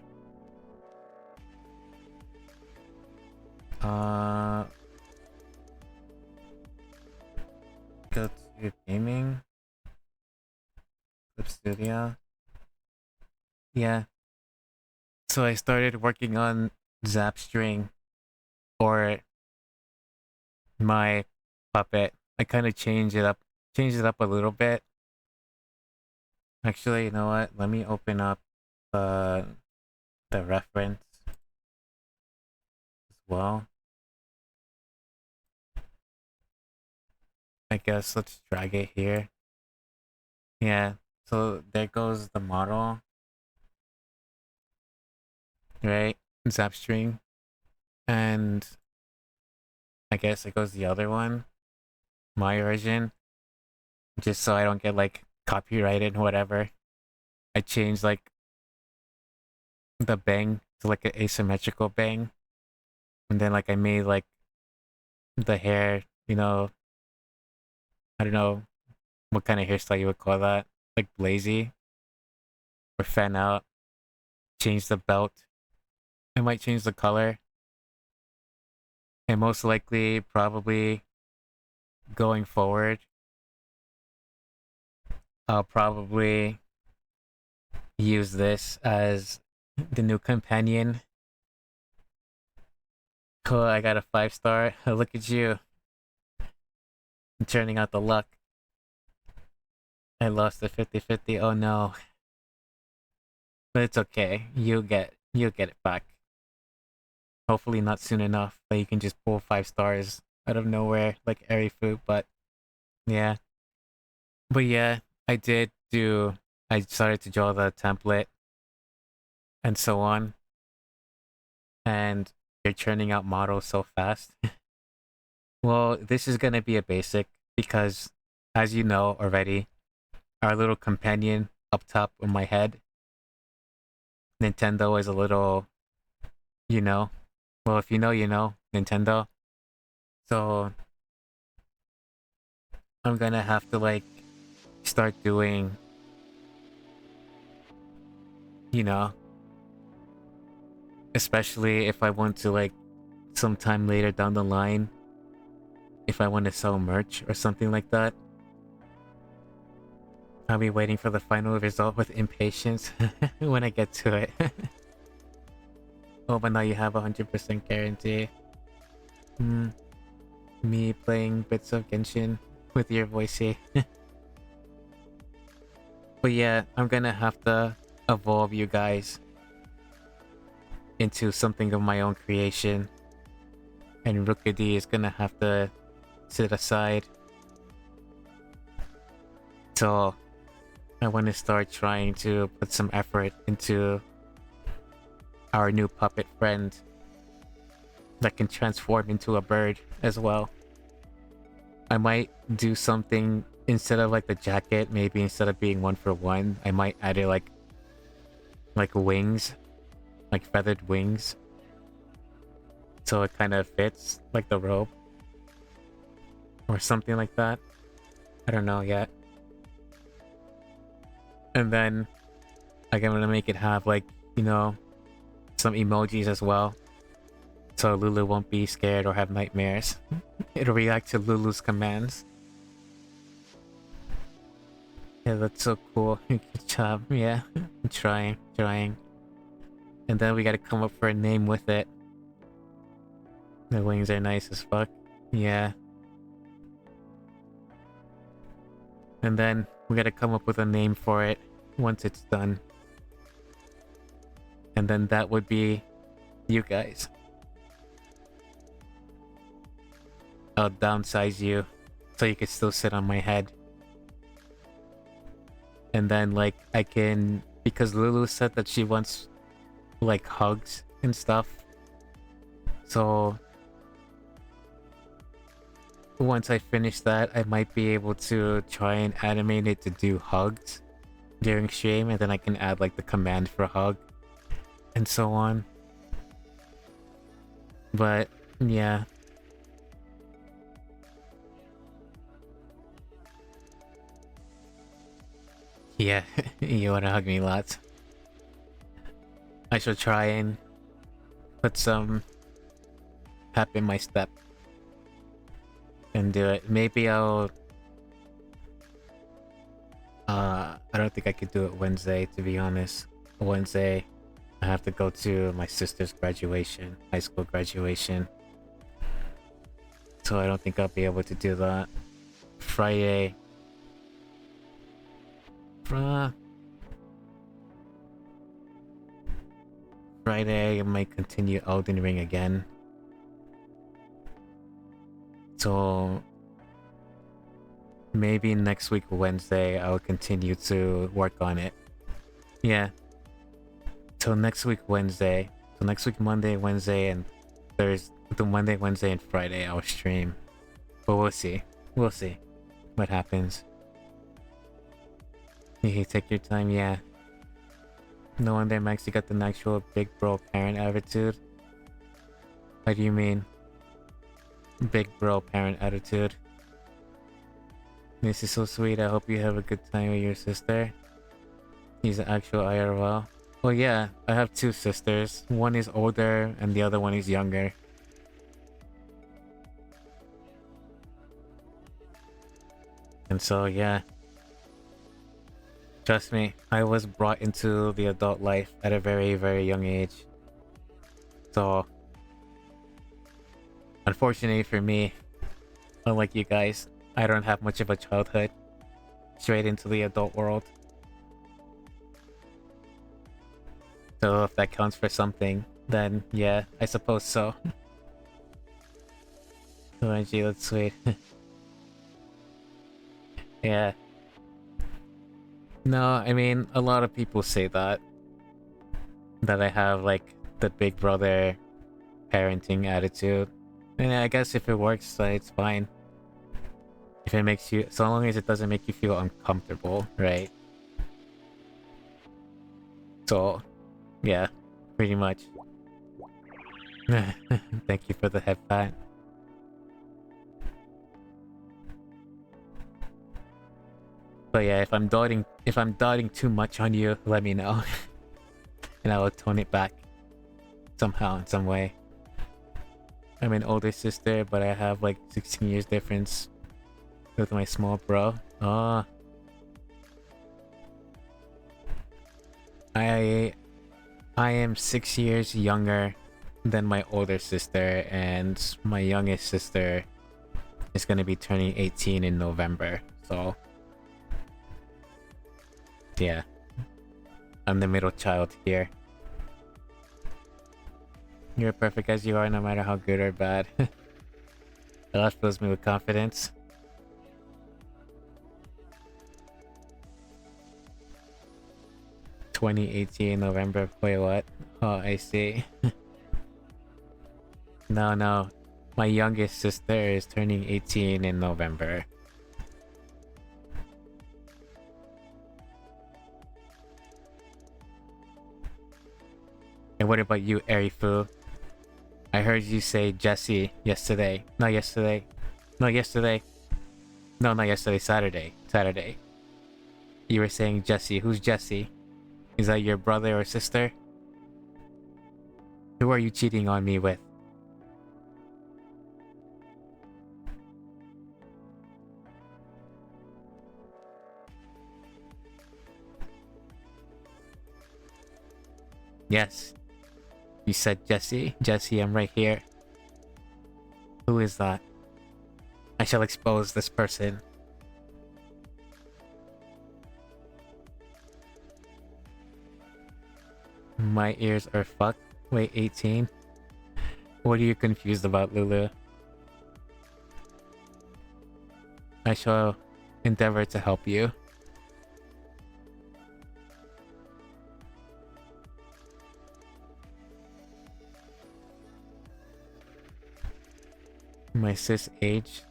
Go to gaming. Clip Studio. Yeah. So I started working on Zap String for my puppet. I kind of changed it up a little bit. Actually, you know what? Let me open up the reference as well. I guess let's drag it here. Yeah, so there goes the model. Right? Zap String. And I guess it goes the other one. My version. Just so I don't get like copyrighted whatever. I changed like the bang to like an asymmetrical bang. And then like I made like the hair, you know, I don't know what kind of hairstyle you would call that. Like lazy or fan out. Change the belt. I might change the color. And most likely probably going forward I'll probably use this as the new companion. Cool, I got a 5-star. Look at you. I'm turning out the luck. I lost the 50-50. Oh no. But it's okay. You'll get it back. Hopefully not soon enough that you can just pull 5 stars out of nowhere like Arifu, but yeah. But yeah, I started to draw the template and so on. And you're churning out models so fast. Well, this is gonna be a basic because, as you know already, our little companion up top of my head, Nintendo is a little, you know, well, if you know, you know, Nintendo. So I'm gonna have to like start doing, you know, especially if I want to like sometime later down the line, if I want to sell merch or something like that. I'll be waiting for the final result with impatience when I get to it. Oh, but now you have 100% guarantee. Me playing bits of Genshin with your voicey. But yeah, I'm gonna have to evolve you guys into something of my own creation. And Rookedy is gonna have to sit aside. So I want to start trying to put some effort into our new puppet friend that can transform into a bird as well. I might do something instead of like the jacket, maybe instead of being 1-for-1, I might add it like wings, like feathered wings. So it kind of fits like the robe or something like that. I don't know yet. And then like, I'm gonna make it have like, you know, some emojis as well. So Lulu won't be scared or have nightmares. It'll react to Lulu's commands. Yeah, that's so cool. Good job. Yeah, I'm trying. And then we gotta come up for a name with it. The wings are nice as fuck. Yeah. And then we gotta come up with a name for it once it's done. And then that would be you guys. I'll downsize you so you can still sit on my head. And then like I can, because Lulu said that she wants like hugs and stuff. So once I finish that, I might be able to try and animate it to do hugs during stream, and then I can add like the command for hug. and so on. But yeah. Yeah, you wanna hug me lots. I should try and put some pep in my step and do it. Maybe I'll I don't think I could do it Wednesday, to be honest. Wednesday I have to go to my sister's graduation, high school graduation. So I don't think I'll be able to do that. Friday. Friday I might continue Elden Ring again. So maybe next week Wednesday I'll continue to work on it. Yeah. Till next week Wednesday. So next week Monday, Wednesday, and Thursday. The Monday, Wednesday, and Friday I'll stream. But we'll see. We'll see what happens. You take your time, yeah. No wonder Maxy got the actual big bro parent attitude. What do you mean? Big bro parent attitude. This is so sweet. I hope you have a good time with your sister. He's an actual IRL. Well, yeah, I have two sisters. One is older and the other one is younger. And so, yeah. Trust me, I was brought into the adult life at a very, very young age. So, unfortunately for me, unlike you guys, I don't have much of a childhood. Straight into the adult world. So if that counts for something, then yeah, I suppose so. OMG, that's sweet. Yeah. No, I mean, a lot of people say that. That I have, like, the big brother parenting attitude. And I guess if it works, it's fine. If it makes you... So long as it doesn't make you feel uncomfortable, right? So, yeah, pretty much. Thank you for the head pat. But yeah, if I'm dotting too much on you, let me know. And I will tone it back. Somehow, in some way. I'm an older sister, but I have like 16 years difference with my small bro. Oh. I am 6 years younger than my older sister, and my youngest sister is gonna be turning 18 in November, so... Yeah. I'm the middle child here. You're perfect as you are, no matter how good or bad. That fills me with confidence. "2018 November." Wait, what? Oh, I see. No. My youngest sister is turning 18 in November. And what about you, Arifu? I heard you say Jesse yesterday. Not yesterday. No, not yesterday. Saturday. You were saying Jesse. Who's Jesse? Is that your brother or sister? Who are you cheating on me with? Yes. You said Jesse. Jesse, I'm right here. Who is that? I shall expose this person. My ears are fucked. Wait, 18? What are you confused about, Lulu? I shall endeavor to help you. My sis age?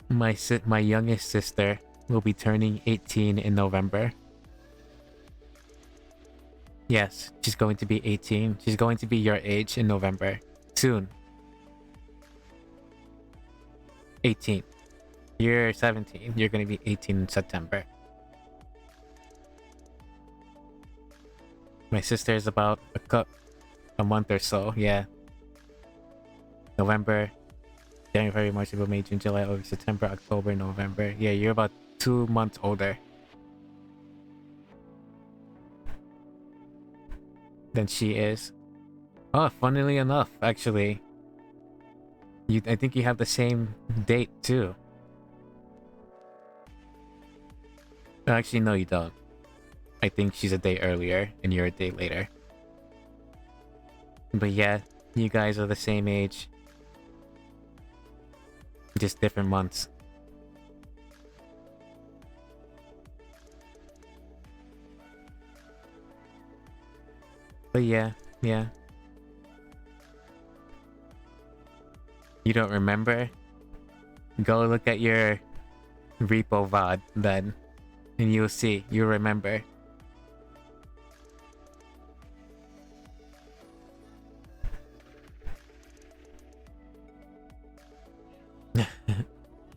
My youngest sister will be turning 18 in November. Yes, she's going to be 18. She's going to be your age in November. Soon. 18. You're 17. You're going to be 18 in September. My sister is about a month or so. Yeah. November, January, February, March, April, May, June, July, August, September, October, November. Yeah, you're about 2 months older than she is. Oh, funnily enough, actually, I think you have the same date too. Actually, no, you don't. I think she's a day earlier and you're a day later. But yeah, you guys are the same age. Just different months. But yeah. You don't remember? Go look at your repo VOD then, and you'll see. You'll remember.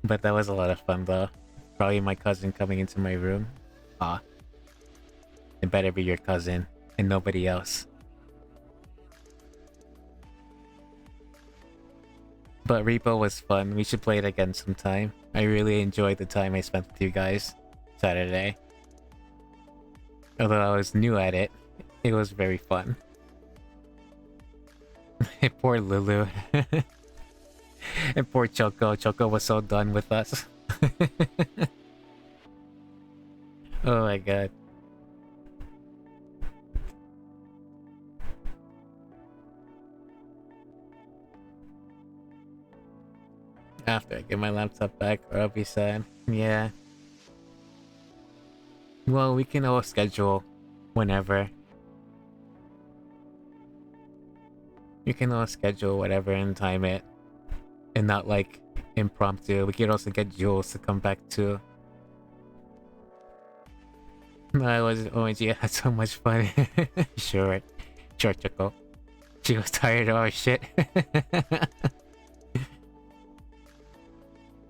But that was a lot of fun though. Probably my cousin coming into my room. Ah. It better be your cousin and nobody else. But Repo was fun. We should play it again sometime. I really enjoyed the time I spent with you guys Saturday. Although I was new at it, it was very fun. Poor Lulu. And poor Choco. Choco was so done with us. Oh my god. After I get my laptop back, or I'll be sad. Yeah. Well, we can all schedule whenever. You can all schedule whatever and time it. And not like impromptu. We could also get Jules to come back too. No, I was OMG, I had so much fun. Sure, Choco. She was tired of our shit.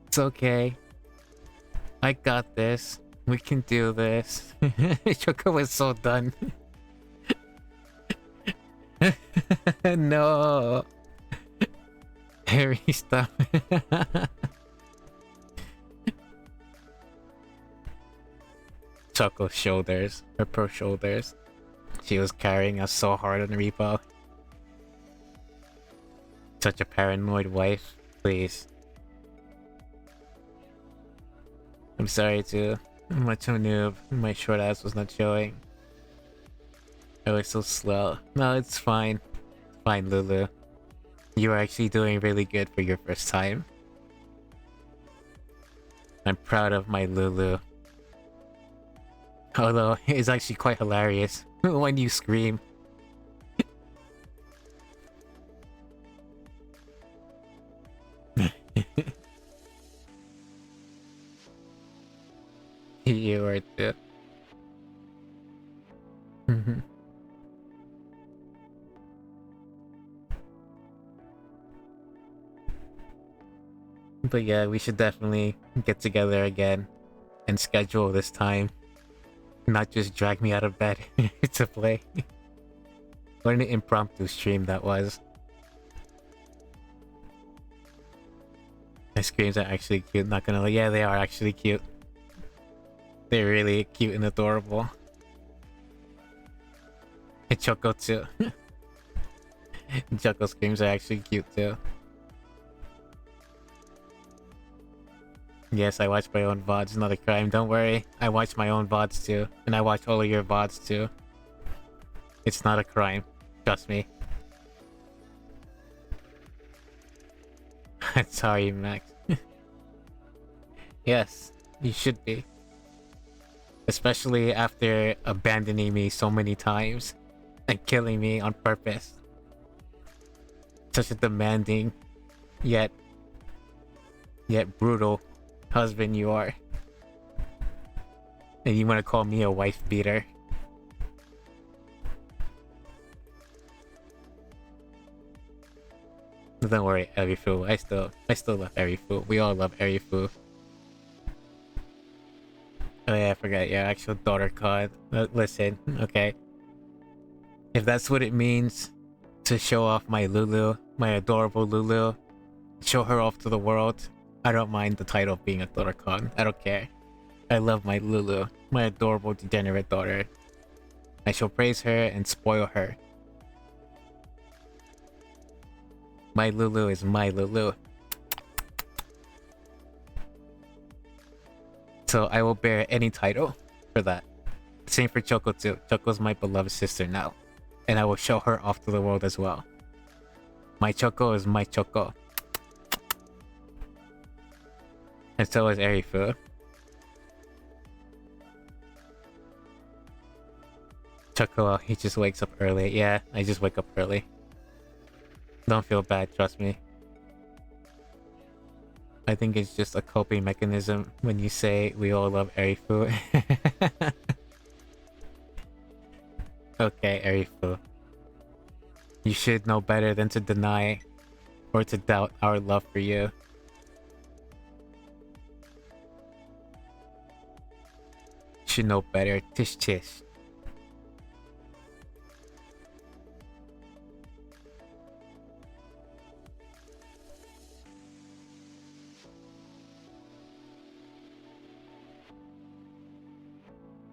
It's okay. I got this. We can do this. Choco was so done. No. Harry, stop. Choco's shoulders. Her pro shoulders. She was carrying us so hard on the repo. Such a paranoid wife. Please. I'm sorry too. I'm much of a noob. My short ass was not showing. I was so slow. No, it's fine. It's fine, Lulu. You are actually doing really good for your first time. I'm proud of my Lulu. Although, it's actually quite hilarious when you scream. You are too. But yeah, we should definitely get together again and schedule this time. Not just drag me out of bed to play. What an impromptu stream that was. My screams are actually cute, not gonna lie. Yeah, they are actually cute. They're really cute and adorable. And Choco too. Choco screams are actually cute too. Yes, I watch my own VODs, not a crime, don't worry. I watch my own VODs too, and I watch all of your VODs too. It's not a crime, trust me. Sorry, Max. Yes, you should be. Especially after abandoning me so many times and killing me on purpose. Such a demanding, yet brutal husband you are. And you want to call me a wife beater. Don't worry, Erifu. I still love Erifu. We all love Erifu. Oh yeah, I forgot your actual daughter card. Listen, okay. If that's what it means to show off my Lulu, my adorable Lulu, show her off to the world, I don't mind the title of being a daughter card. I don't care. I love my Lulu, my adorable degenerate daughter. I shall praise her and spoil her. My Lulu is my Lulu. So I will bear any title for that. Same for Choco too. Choco's my beloved sister now. And I will show her off to the world as well. My Choco is my Choco. And so is Erifu. Choco, he just wakes up early. Yeah, I just wake up early. Don't feel bad, trust me. I think it's just a coping mechanism when you say we all love Erifu. Okay, Erifu. You should know better than to deny or to doubt our love for you. You should know better. Tish tish.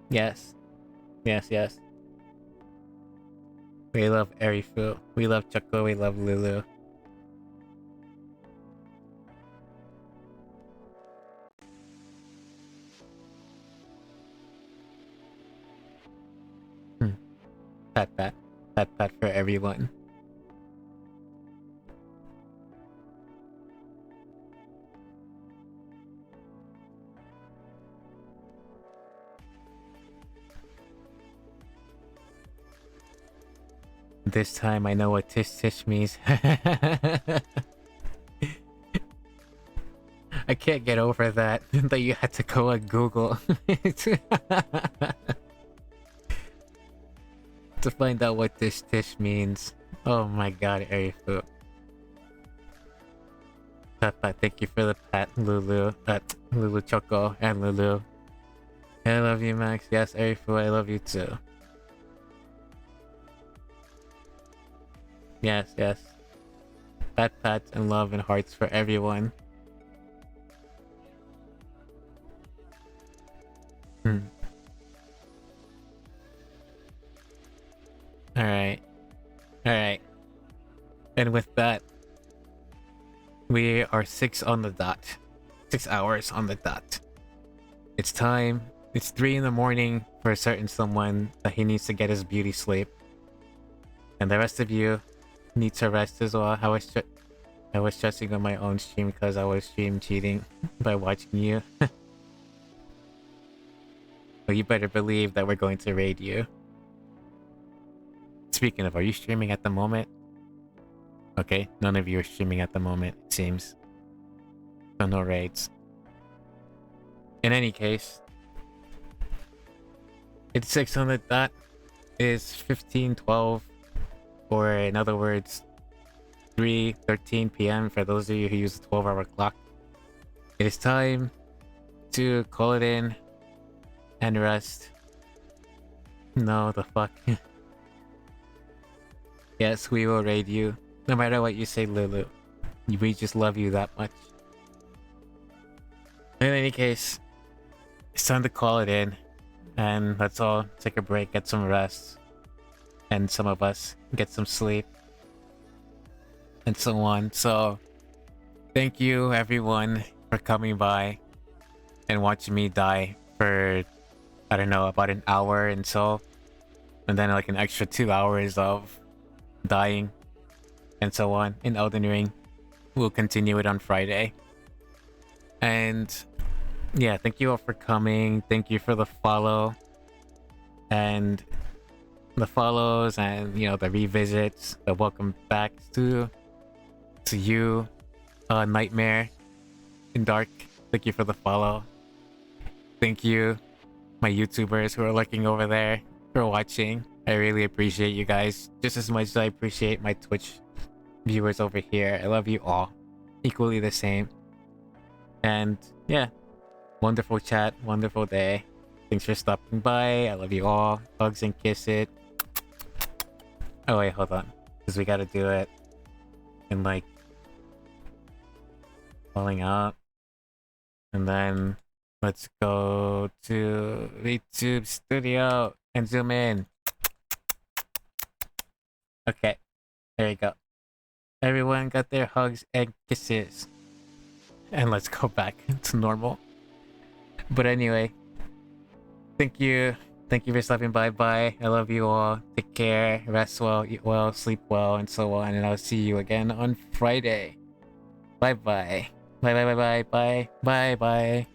Yes. Yes, yes. We love Erifu. We love Choco. We love Lulu. Pat pat. Pat pat for everyone. This time I know what tish tish means. I can't get over that. That you had to go on Google to find out what tish tish means. Oh my god, Erifu. Papa, thank you for the pat, Lulu. Lulu Choco and Lulu. I love you, Max. Yes, Erifu, I love you too. Yes, yes. Pat pats and love and hearts for everyone. Alright. Alright. And with that, we are 6 on the dot. 6 hours on the dot. It's time. It's 3 in the morning for a certain someone that he needs to get his beauty sleep. And the rest of you need to rest as well. I was stressing on my own stream because I was stream cheating by watching you. But you better believe that we're going to raid you. Speaking of, are you streaming at the moment? Okay, none of you are streaming at the moment, it seems. So no raids. In any case, it's 6 on the dot. Is 15:12, or in other words, 3:13 p.m. for those of you who use the 12-hour clock. It is time to call it in and rest. No, the fuck. Yes, we will raid you. No matter what you say, Lulu. We just love you that much. In any case, it's time to call it in. And let's all take a break, get some rest. And some of us get some sleep. And so on. So, thank you everyone for coming by and watching me die for, I don't know, about an hour and so. And then like an extra 2 hours of dying and so on in Elden Ring. We'll continue it on Friday. And yeah, thank you all for coming. Thank you for the follow and the follows and, you know, the revisits, the welcome back to you, Nightmare in Dark. Thank you for the follow. Thank you, my YouTubers who are lurking over there, for watching. I really appreciate you guys just as much as I appreciate my Twitch viewers over here. I love you all. Equally the same. And yeah, wonderful chat, wonderful day. Thanks for stopping by. I love you all. Hugs and kiss it. Oh wait, hold on. Because we gotta do it. And like... falling out. And then... let's go to the YouTube studio and zoom in. Okay. There you go. Everyone got their hugs and kisses. And let's go back to normal. But anyway, thank you. Thank you for stopping by. Bye. I love you all. Take care. Rest well, eat well, sleep well, and so on. And I'll see you again on Friday. Bye bye. Bye bye bye bye bye bye bye.